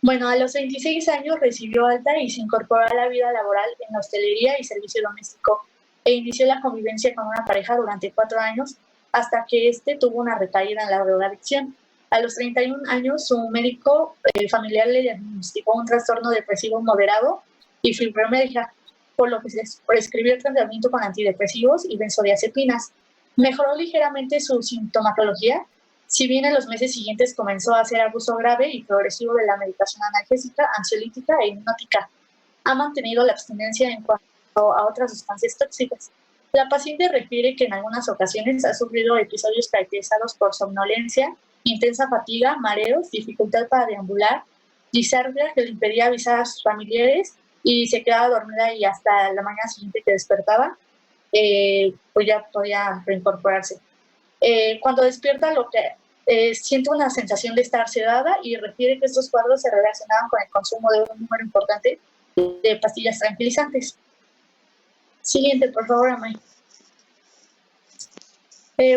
Bueno, a los 26 años recibió alta y se incorporó a la vida laboral en la hostelería y servicio doméstico e inició la convivencia con una pareja durante 4 años hasta que éste tuvo una recaída en la drogadicción. A los 31 años, su médico familiar le diagnosticó un trastorno depresivo moderado y fibromialgia, por lo que se prescribió tratamiento con antidepresivos y benzodiazepinas. Mejoró ligeramente su sintomatología, si bien en los meses siguientes comenzó a hacer abuso grave y progresivo de la medicación analgésica, ansiolítica e hipnótica. Ha mantenido la abstinencia en cuanto a otras sustancias tóxicas. La paciente refiere que en algunas ocasiones ha sufrido episodios caracterizados por somnolencia, intensa fatiga, mareos, dificultad para deambular, disartria que le impedía avisar a sus familiares y se quedaba dormida y hasta la mañana siguiente que despertaba, pues ya podía reincorporarse. Cuando despierta siente una sensación de estar sedada y refiere que estos cuadros se relacionaban con el consumo de un número importante de pastillas tranquilizantes. Siguiente, por favor, Amay.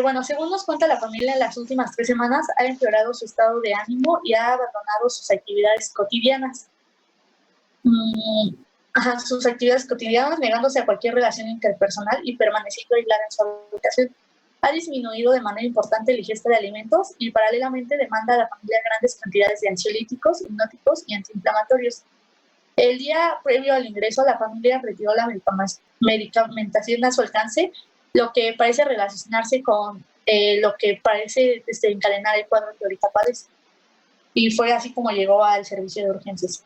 Bueno, según nos cuenta la familia, en las últimas 3 semanas ha empeorado su estado de ánimo y ha abandonado sus actividades cotidianas. Sus actividades cotidianas, negándose a cualquier relación interpersonal y permaneciendo aislada en su habitación. Ha disminuido de manera importante la ingesta de alimentos y paralelamente demanda a la familia grandes cantidades de ansiolíticos, hipnóticos y antiinflamatorios. El día previo al ingreso, la familia retiró la medicamentación a su alcance, lo que parece relacionarse con lo que parece desencadenar el cuadro que ahorita padece. Y fue así como llegó al servicio de urgencias.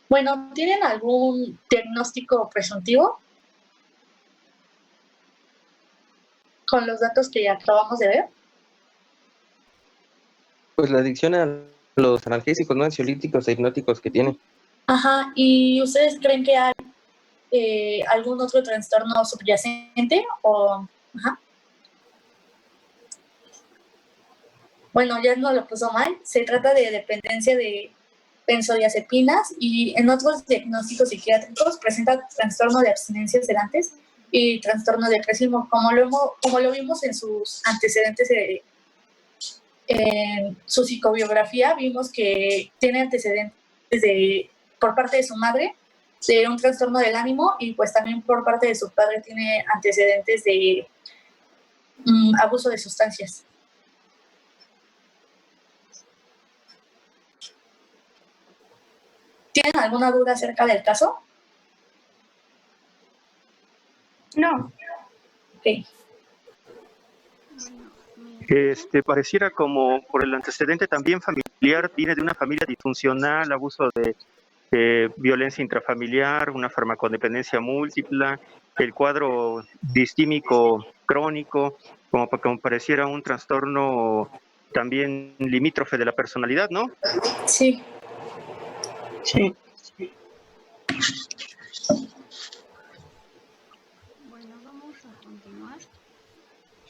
Bueno, ¿tienen algún diagnóstico presuntivo con los datos que acabamos de ver? Pues la adicción a los analgésicos, ¿no? Ansiolíticos e hipnóticos que tiene. Ajá, ¿y ustedes creen que hay algún otro trastorno subyacente? Ajá. Bueno, ya no lo puso mal. Se trata de dependencia de benzodiazepinas y en otros diagnósticos psiquiátricos presenta trastorno de abstinencia sedantes y trastorno depresivo, como lo vimos en sus antecedentes, en su psicobiografía. Vimos que tiene antecedentes por parte de su madre de un trastorno del ánimo y pues también por parte de su padre tiene antecedentes de abuso de sustancias. ¿Tienen alguna duda acerca del caso? No. Ok. Pareciera como por el antecedente también familiar, viene de una familia disfuncional, abuso de violencia intrafamiliar, una farmacodependencia múltiple, el cuadro distímico crónico, como pareciera un trastorno también limítrofe de la personalidad, ¿no? Sí. Sí. Bueno, vamos a continuar.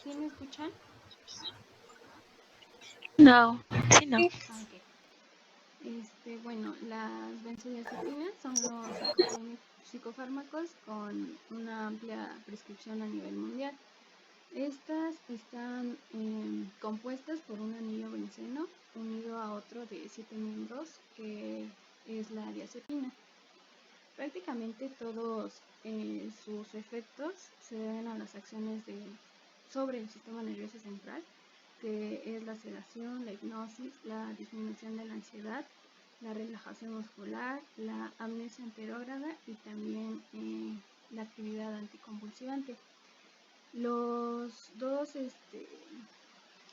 ¿Sí me escuchan? No, sí, no. Okay. Bueno, las benzodiazepinas son los psicofármacos con una amplia prescripción a nivel mundial. Estas están compuestas por un anillo benceno unido a otro de 7 miembros, que es la diazepina. Prácticamente todos sus efectos se deben a las acciones sobre el sistema nervioso central que es la sedación, la hipnosis, la disminución de la ansiedad, la relajación muscular, la amnesia anterógrada y también la actividad anticonvulsivante. Los dos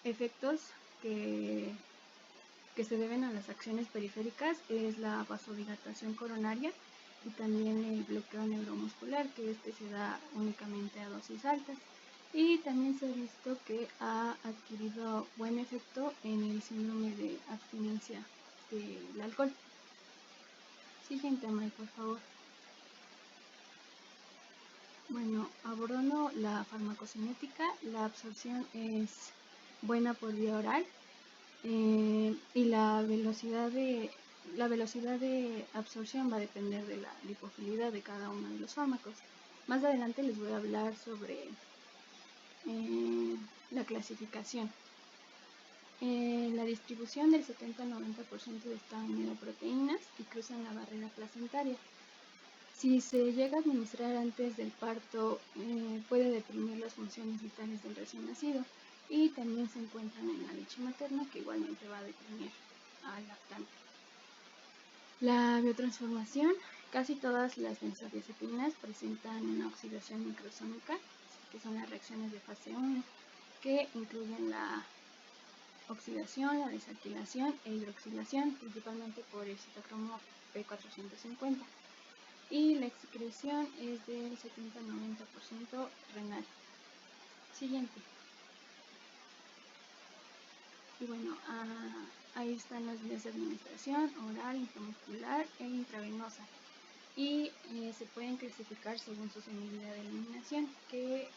efectos que se deben a las acciones periféricas es la vasodilatación coronaria y también el bloqueo neuromuscular, que se da únicamente a dosis altas. Y también se ha visto que ha adquirido buen efecto en el síndrome de abstinencia del alcohol. Siguiente, May, por favor. Bueno, abordando la farmacocinética, la absorción es buena por vía oral y la velocidad de absorción va a depender de la lipofilidad de cada uno de los fármacos. Más adelante les voy a hablar sobre la clasificación. La distribución del 70-90% está unido a proteínas y cruzan la barrera placentaria. Si se llega a administrar antes del parto, puede deprimir las funciones vitales del recién nacido y también se encuentran en la leche materna, que igualmente va a deprimir al lactante. La biotransformación, casi todas las benzodiazepinas presentan una oxidación microsómica, que son las reacciones de fase 1, que incluyen la oxidación, la desalquilación e hidroxilación, principalmente por el citocromo P450. Y la excreción es del 70-90% renal. Siguiente. Y bueno, ahí están las vías de administración: oral, intramuscular e intravenosa. Y se pueden clasificar según su sensibilidad de eliminación, que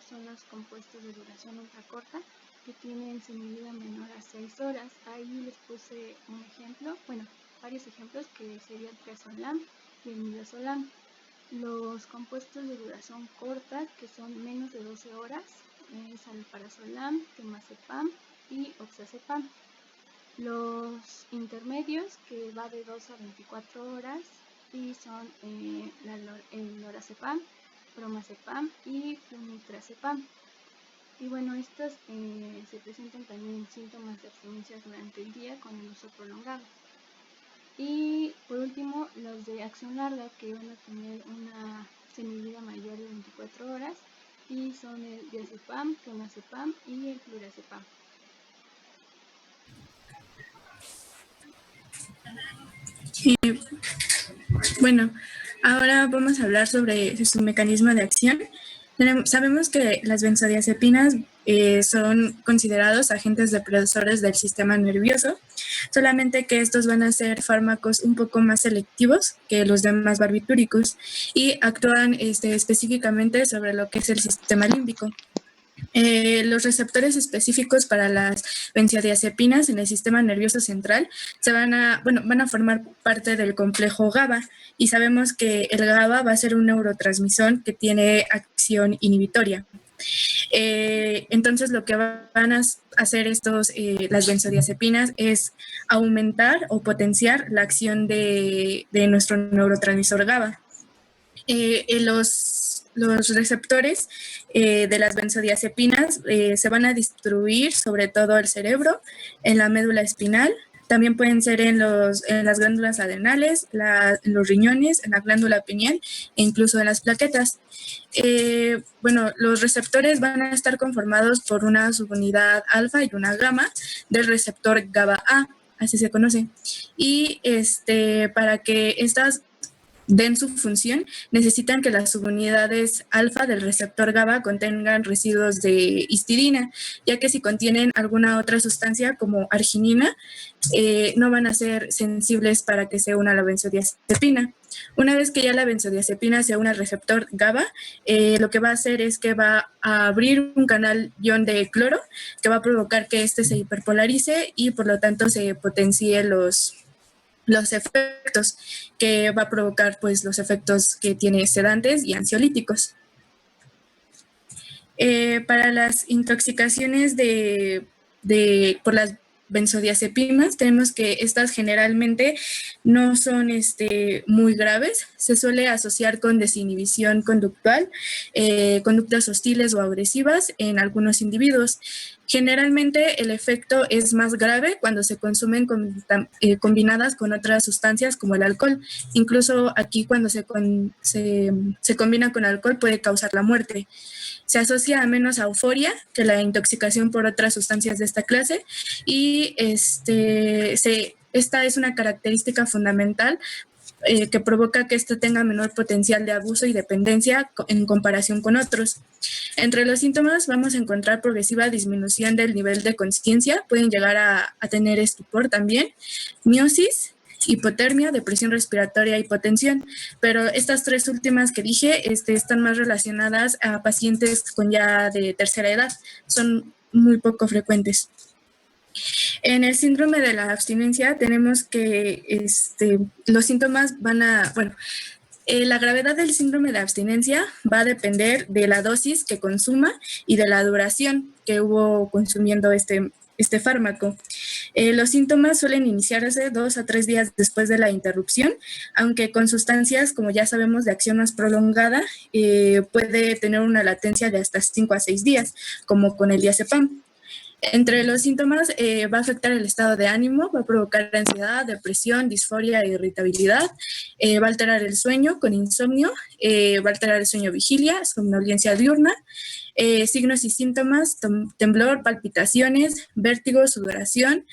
son los compuestos de duración ultracorta, que tienen sensibilidad menor a 6 horas. Ahí les puse un ejemplo, bueno, varios ejemplos, que sería el Triazolam y el Midazolam. Los compuestos de duración corta, que son menos de 12 horas, es Alprazolam, Temazepam y Oxazepam. Los intermedios, que va de 2 a 24 horas, y son el Lorazepam, Bromazepam y Flunitrazepam. Y bueno, estos se presentan también síntomas de abstinencia durante el día con el uso prolongado. Y por último, los de acción larga, que van a tener una sensibilidad mayor de 24 horas, y son el diazepam, clonazepam y el flurazepam. Bueno, ahora vamos a hablar sobre su mecanismo de acción. Sabemos que las benzodiazepinas son considerados agentes depresores del sistema nervioso, solamente que estos van a ser fármacos un poco más selectivos que los demás barbitúricos y actúan específicamente sobre lo que es el sistema límbico. Los receptores específicos para las benzodiazepinas en el sistema nervioso central van a formar parte del complejo GABA, y sabemos que el GABA va a ser un neurotransmisor que tiene acción inhibitoria. Entonces lo que van a hacer las benzodiazepinas es aumentar o potenciar la acción de nuestro neurotransmisor GABA. Los receptores de las benzodiazepinas se van a distribuir sobre todo el cerebro, en la médula espinal. También pueden ser en las glándulas adrenales, en los riñones, en la glándula pineal e incluso en las plaquetas. Los receptores van a estar conformados por una subunidad alfa y una gamma del receptor GABA-A, así se conoce. Y para que estas den su función, necesitan que las subunidades alfa del receptor GABA contengan residuos de histidina, ya que si contienen alguna otra sustancia como arginina, no van a ser sensibles para que se una la benzodiazepina. Una vez que ya la benzodiazepina se une al receptor GABA, lo que va a hacer es que va a abrir un canal ion de cloro que va a provocar que se hiperpolarice y por lo tanto se potencie los efectos que va a provocar, pues, los efectos que tiene sedantes y ansiolíticos. Para las intoxicaciones por las benzodiazepinas, tenemos que estas generalmente no son muy graves. Se suele asociar con desinhibición conductual, conductas hostiles o agresivas en algunos individuos. Generalmente el efecto es más grave cuando se consumen combinadas con otras sustancias como el alcohol. Incluso aquí cuando se combina con alcohol puede causar la muerte. Se asocia a menos euforia que la intoxicación por otras sustancias de esta clase y esta es una característica fundamental que provoca que esto tenga menor potencial de abuso y dependencia en comparación con otros. Entre los síntomas vamos a encontrar progresiva disminución del nivel de conciencia, pueden llegar a tener estupor también, miosis, hipotermia, depresión respiratoria, hipotensión, pero estas tres últimas que dije están más relacionadas a pacientes con ya de tercera edad, son muy poco frecuentes. En el síndrome de la abstinencia tenemos que los síntomas la gravedad del síndrome de abstinencia va a depender de la dosis que consuma y de la duración que hubo consumiendo este fármaco. Los síntomas suelen iniciarse 2 a 3 días después de la interrupción, aunque con sustancias, como ya sabemos, de acción más prolongada, puede tener una latencia de hasta 5 a 6 días, como con el diazepam. Entre los síntomas va a afectar el estado de ánimo, va a provocar ansiedad, depresión, disforia e irritabilidad, va a alterar el sueño con insomnio, va a alterar el sueño vigilia, somnolencia diurna, signos y síntomas, temblor, palpitaciones, vértigo, sudoración,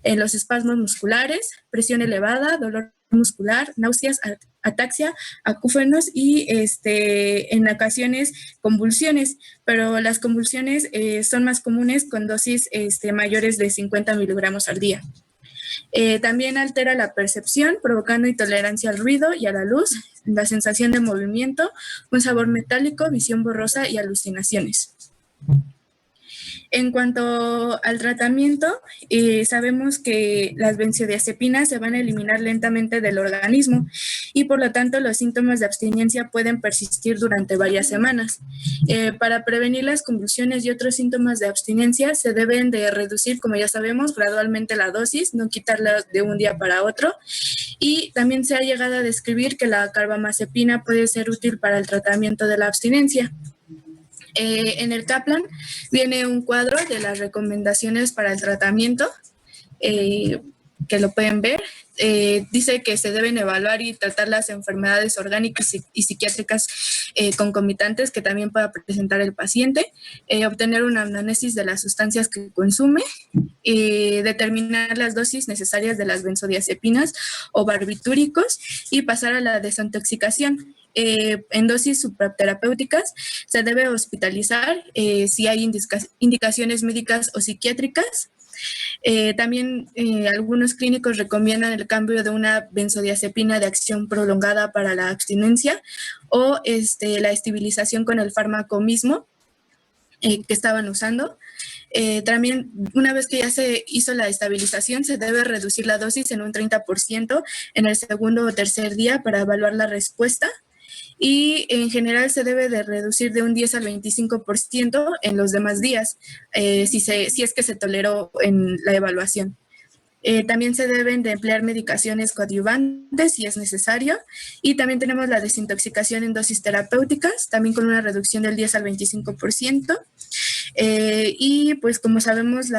los espasmos musculares, presión elevada, dolor muscular, náuseas, ataxia, acúfenos y en ocasiones convulsiones, pero las convulsiones son más comunes con dosis mayores de 50 miligramos al día. También altera la percepción, provocando intolerancia al ruido y a la luz, la sensación de movimiento, un sabor metálico, visión borrosa y alucinaciones. En cuanto al tratamiento, sabemos que las benzodiazepinas se van a eliminar lentamente del organismo y por lo tanto los síntomas de abstinencia pueden persistir durante varias semanas. Para prevenir las convulsiones y otros síntomas de abstinencia se deben de reducir, como ya sabemos, gradualmente la dosis, no quitarla de un día para otro. Y también se ha llegado a describir que la carbamazepina puede ser útil para el tratamiento de la abstinencia. En el Kaplan viene un cuadro de las recomendaciones para el tratamiento, que lo pueden ver. Dice que se deben evaluar y tratar las enfermedades orgánicas y psiquiátricas concomitantes que también pueda presentar el paciente, obtener una anamnesis de las sustancias que consume, determinar las dosis necesarias de las benzodiazepinas o barbitúricos y pasar a la desintoxicación. En dosis supraterapéuticas se debe hospitalizar si hay indicaciones médicas o psiquiátricas. También algunos clínicos recomiendan el cambio de una benzodiazepina de acción prolongada para la abstinencia o la estabilización con el fármaco mismo que estaban usando. También una vez que ya se hizo la estabilización se debe reducir la dosis en un 30% en el segundo o tercer día para evaluar la respuesta. Y en general se debe de reducir de un 10 al 25% en los demás días, si es que se toleró en la evaluación. También se deben de emplear medicaciones coadyuvantes si es necesario. Y también tenemos la desintoxicación en dosis terapéuticas, también con una reducción del 10 al 25%. Y pues como sabemos,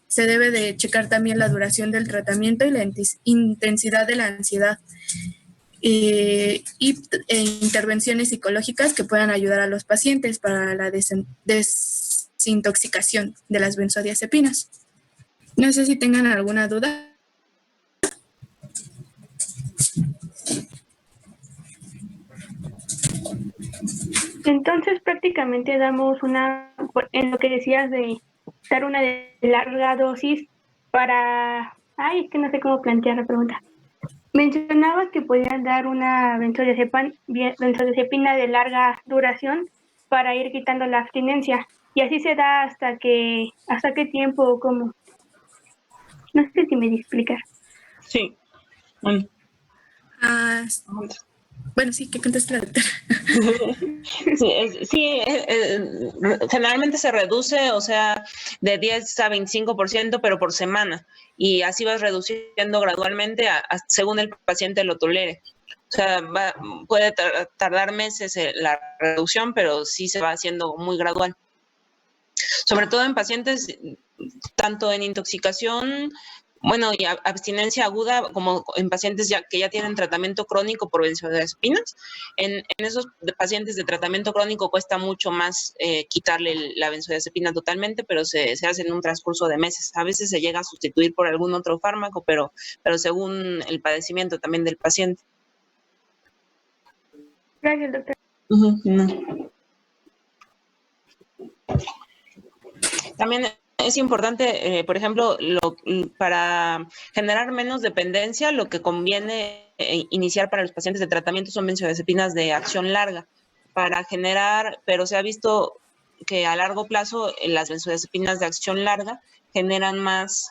se debe de checar también la duración del tratamiento y la intensidad de la ansiedad. Intervenciones psicológicas que puedan ayudar a los pacientes para la desintoxicación de las benzodiazepinas. No sé si tengan alguna duda. Entonces prácticamente damos en lo que decías de dar una de larga dosis para... es que no sé cómo plantear la pregunta. Mencionabas que podían dar una benzodiazepina de larga duración para ir quitando la abstinencia. Y así se da hasta qué tiempo o cómo. No sé si me explicar. Sí. Bueno, sí, que conteste la doctora. Generalmente se reduce, o sea, de 10 a 25%, pero por semana. Y así vas reduciendo gradualmente según el paciente lo tolere. O sea, puede tardar meses la reducción, pero sí se va haciendo muy gradual. sobre todo en pacientes, tanto en intoxicación, bueno, y abstinencia aguda, como en pacientes que ya tienen tratamiento crónico por benzodiazepinas. En esos pacientes de tratamiento crónico cuesta mucho más quitarle la benzodiazepina totalmente, pero se hace en un transcurso de meses. A veces se llega a sustituir por algún otro fármaco, pero según el padecimiento también del paciente. Gracias, doctora. También es importante, por ejemplo, para generar menos dependencia, lo que conviene iniciar para los pacientes de tratamiento son benzodiazepinas de acción larga, para generar, pero se ha visto que a largo plazo las benzodiazepinas de acción larga generan más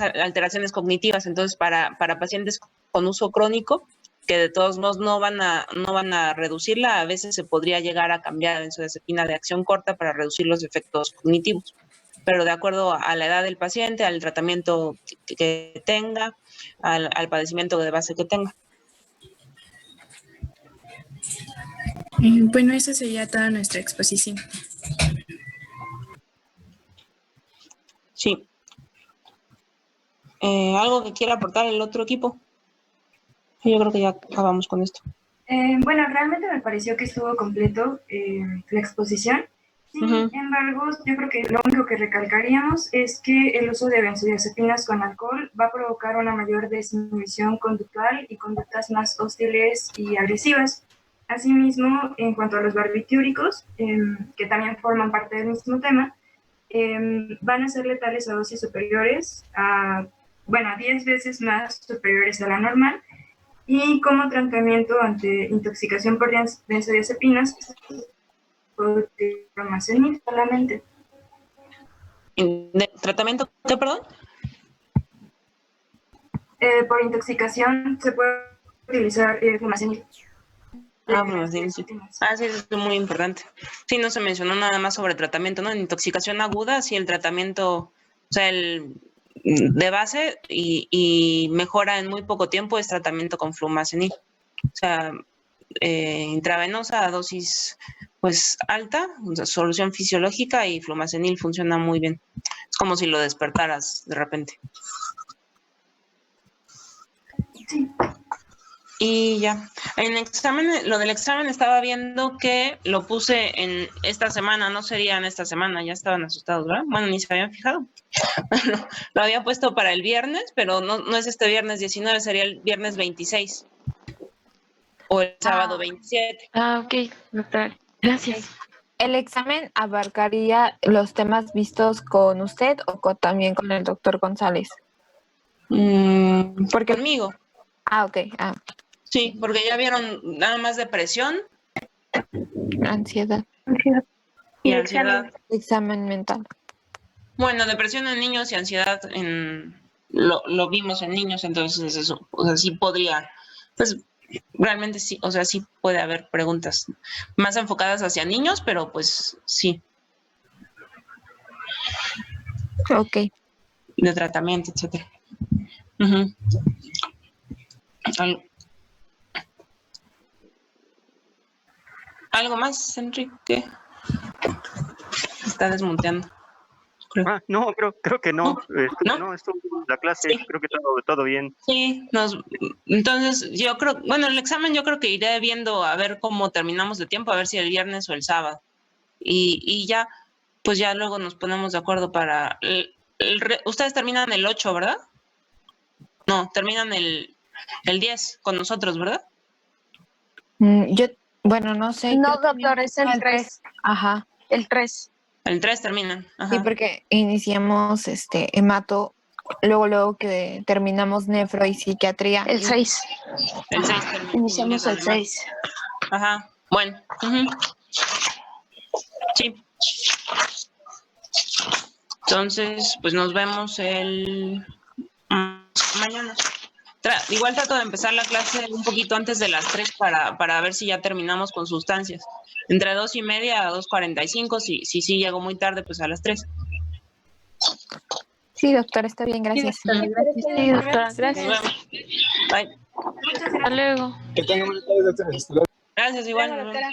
alteraciones cognitivas. Entonces, para pacientes con uso crónico, que de todos modos no van a reducirla, a veces se podría llegar a cambiar a benzodiazepina de acción corta para reducir los efectos cognitivos, pero de acuerdo a la edad del paciente, al tratamiento que tenga, al padecimiento de base que tenga. Bueno, esa sería toda nuestra exposición. Sí. ¿Algo que quiera aportar el otro equipo? Yo creo que ya acabamos con esto. Bueno, realmente me pareció que estuvo completo la exposición. Sin embargo, yo creo que lo único que recalcaríamos es que el uso de benzodiazepinas con alcohol va a provocar una mayor desinhibición conductual y conductas más hostiles y agresivas. Asimismo, en cuanto a los barbitúricos, que también forman parte del mismo tema, van a ser letales a dosis superiores, a 10 veces más superiores a la normal, y como tratamiento ante intoxicación por benzodiazepinas, flumazenil solamente. ¿Tratamiento qué, perdón? Por intoxicación se puede utilizar flumazenil. Flumazenil, sí. Sí, eso es muy importante. Sí, no se mencionó nada más sobre tratamiento, ¿no? En intoxicación aguda, sí, el tratamiento, o sea, el de base y mejora en muy poco tiempo es tratamiento con flumazenil. O sea, intravenosa a dosis pues alta, o sea, solución fisiológica, y flumazenil funciona muy bien. Es como si lo despertaras de repente. Sí. Y ya, en examen, lo del examen estaba viendo que lo puse en esta semana, no sería en esta semana, ya estaban asustados, ¿verdad? Bueno, ni se habían fijado. Lo había puesto para el viernes, pero no es este viernes 19, sería el viernes 26 o el sábado 27. Ok, doctor, gracias. ¿El examen abarcaría los temas vistos con usted o también con el doctor González? Porque conmigo. Ok. Sí, porque ya vieron nada más depresión. Ansiedad. Y ansiedad. Examen mental. Bueno, depresión en niños y ansiedad lo vimos en niños, entonces eso, o sea, sí podría, pues realmente sí, o sea, sí puede haber preguntas más enfocadas hacia niños, pero pues sí. Ok. De tratamiento, etcétera. ¿Algo más, Enrique? Está desmonteando. No, creo que no. No, estuvo la clase, sí. Creo que todo bien. Sí, entonces yo creo, bueno, el examen yo creo que iré viendo a ver cómo terminamos de tiempo, a ver si el viernes o el sábado. Y ya, pues ya luego nos ponemos de acuerdo para... ustedes terminan el 8, ¿verdad? No, terminan el 10 con nosotros, ¿verdad? Bueno, no sé. No, doctor, es el 3. Ajá. El 3. El 3 terminan. Ajá. Sí, porque iniciamos hemato, luego que terminamos nefro y psiquiatría. El 6. El 6 iniciamos el 6. Ajá. Bueno. Sí. Entonces, pues nos vemos el mañana. Igual trato de empezar la clase un poquito antes de las 3 para ver si ya terminamos con sustancias. Entre 2:30 a 2:45, si llego muy tarde, pues a las 3. Sí, doctor, está bien, gracias. Sí, doctora, gracias. Bye. Hasta luego. Que tengan buenas tardes, doctora. Gracias, igual. Doctora.